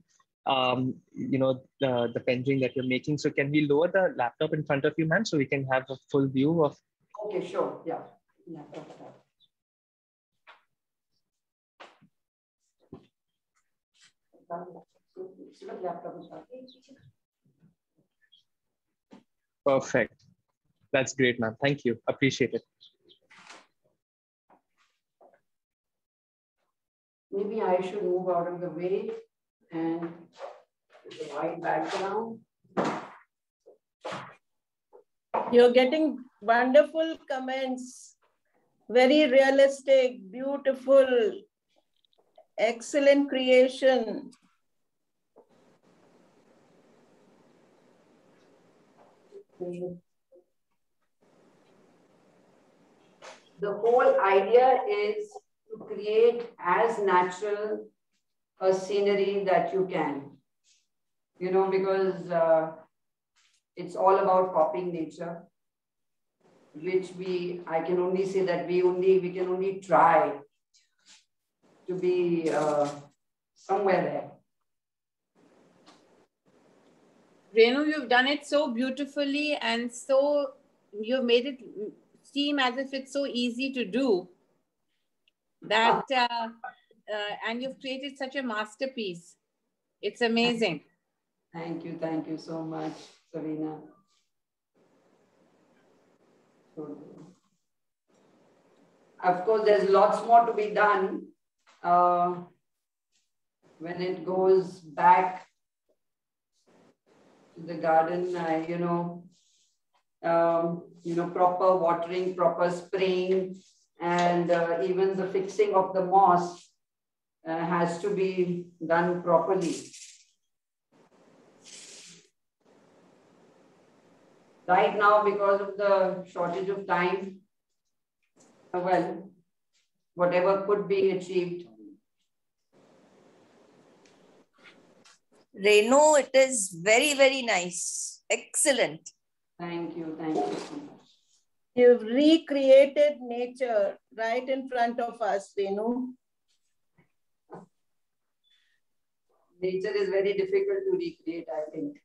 The pendulum that you're making. So can we lower the laptop in front of you, ma'am, so we can have a full view of? Okay, sure. Yeah. Perfect. That's great, ma'am. Thank you. Appreciate it. maybe I should move out of the way and the white background. You're getting wonderful comments. Very realistic, beautiful, excellent creation. The whole idea is to create as natural a scenery that you can, you know, because it's all about copying nature, which I can only say that we can only try to be somewhere there. Renu, you've done it so beautifully and so you've made it seem as if it's so easy to do that, and you've created such a masterpiece. It's amazing. Thank you so much, Savina. Of course, there's lots more to be done when it goes back to the garden. Proper watering, proper spraying, and even the fixing of the moss has to be done properly. Right now, because of the shortage of time, well, whatever could be achieved. Renu, it is very, very nice. Excellent. Thank you so much. You've recreated nature right in front of us, Renu. Nature is very difficult to recreate, I think.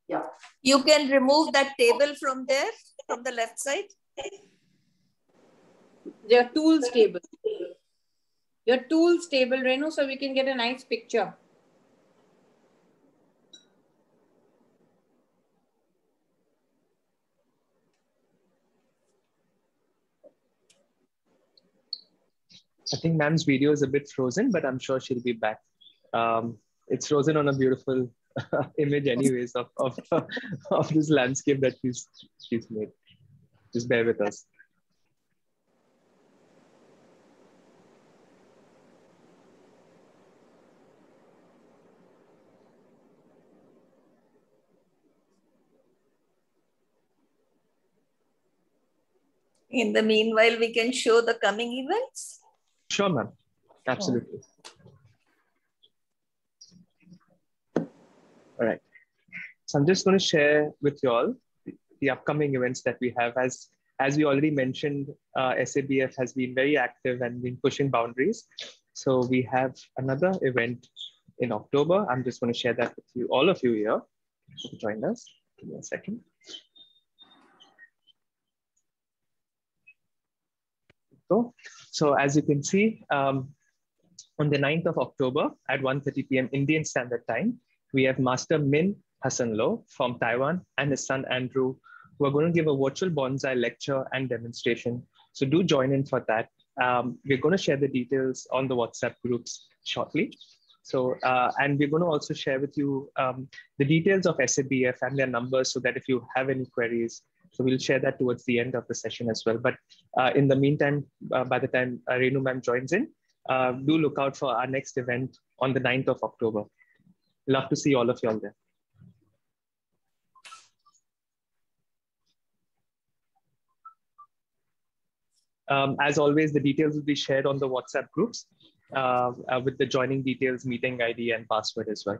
Yeah. You can remove that table from there, from the left side. Your tools table. Your tools table, Renu, so we can get a nice picture. I think ma'am's video is a bit frozen, but I'm sure she'll be back. It's frozen on a beautiful image anyways of this landscape that she's made. Just bear with us. In the meanwhile, we can show the coming events. Sure, ma'am. Absolutely. All right. So I'm just going to share with you all the upcoming events that we have. As we already mentioned, SABF has been very active and been pushing boundaries. So we have another event in October. I'm just going to share that with you, all of you here. Join us. Give me a second. So as you can see, on the 9th of October at 1:30 p.m. Indian Standard Time, we have Master Min Hassan Lo from Taiwan and his son Andrew, who are going to give a virtual bonsai lecture and demonstration. So do join in for that. We're going to share the details on the WhatsApp groups shortly. So, and we're going to also share with you the details of SABF and their numbers so that if you have any queries, so we'll share that towards the end of the session as well. But in the meantime, by the time Renu ma'am joins in, do look out for our next event on the 9th of October. Love to see all of you all there. As always, the details will be shared on the WhatsApp groups with the joining details, meeting ID and password as well.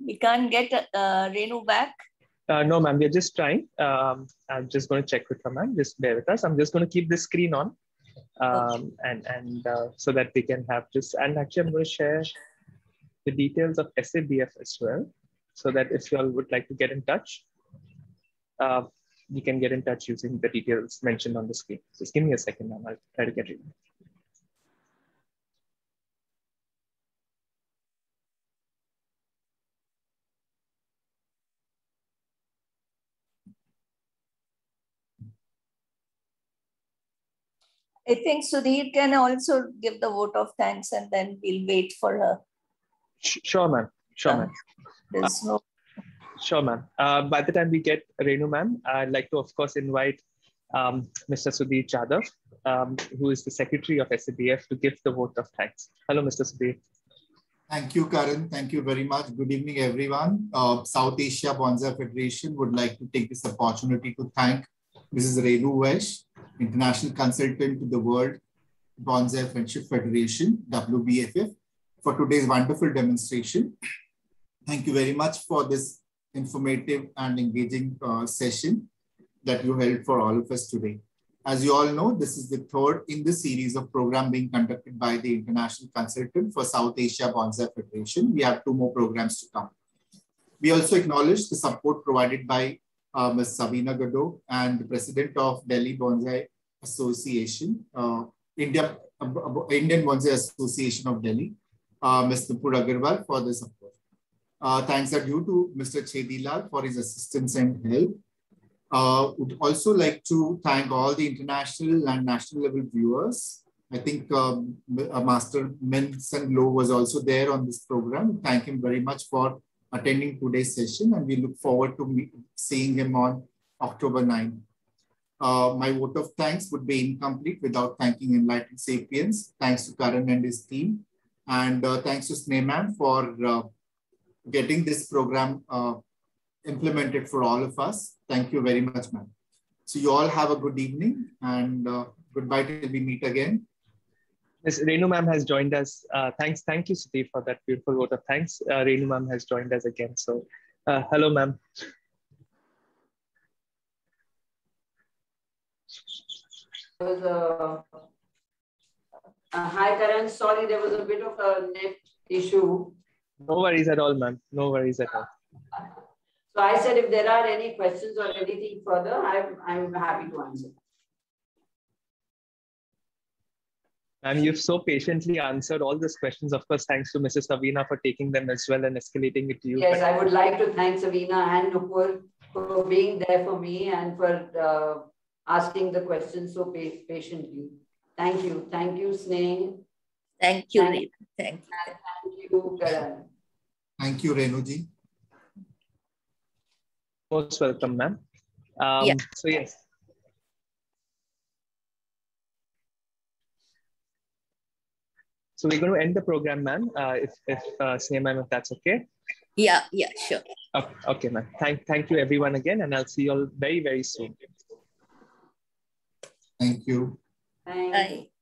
We can't get Renu back. No, ma'am, we're just trying. I'm just going to check with her, ma'am. Just bear with us. I'm just going to keep the screen on so that we can have this. And actually, I'm going to share the details of SABF as well, so that if you all would like to get in touch, you can get in touch using the details mentioned on the screen. Just give me a second, ma'am. I'll try to get it. I think Sudhir can also give the vote of thanks and then we'll wait for her. Sure, ma'am. Sure, ma'am. There's no. Sure, ma'am. By the time we get Renu, ma'am, I'd like to, of course, invite Mr. Sudhir Chadav, who is the Secretary of SABF, to give the vote of thanks. Hello, Mr. Sudhir. Thank you, Karan. Thank you very much. Good evening, everyone. South Asia Bonsai Federation would like to take this opportunity to thank Mrs. Renu Vaish, International Consultant to the World Bonsai Friendship Federation, WBFF, for today's wonderful demonstration. Thank you very much for this informative and engaging session that you held for all of us today. As you all know, this is the third in the series of program being conducted by the International Consultant for South Asia Bonsai Federation. We have 2 more programs to come. We also acknowledge the support provided by Ms. Sabina Gado and the President of Delhi Bonsai Association, Indian Bonsai Association of Delhi, Ms. Nupur Agarwal, for the support. Thanks are due to Mr. Chedilal for his assistance and help. Would also like to thank all the international and national level viewers. I think Master Min Sun Lo was also there on this program. Thank him very much for attending today's session, and we look forward to seeing him on October 9. My vote of thanks would be incomplete without thanking Enlightened Sapiens. Thanks to Karan and his team. And thanks to Snehman for getting this program implemented for all of us. Thank you very much, ma'am. So you all have a good evening and goodbye till we meet again. Ms. Renu ma'am has joined us. Thank you, Sudhir, for that beautiful vote of thanks. Renu ma'am has joined us again. So hello, ma'am. Hi, Karan. Sorry, there was a bit of a net issue. No worries at all, ma'am. No worries at all. So I said if there are any questions or anything further, I'm happy to answer. And you've so patiently answered all these questions. Of course, thanks to Mrs. Savina for taking them as well and escalating it to you. Yes, I would like to thank Savina and Nupur for being there for me and for asking the questions so patiently. Thank you. Thank you, Sneh. Thank you, Renu. Thank you. Thank you, Karan. Thank you, Renuji. Most welcome, ma'am. Yeah. So yes. So we're going to end the program, ma'am. If Sneh ma'am, if that's okay. Yeah, sure. Okay, ma'am. Thank you everyone again, and I'll see you all very, very soon. Thank you. Thanks. Bye.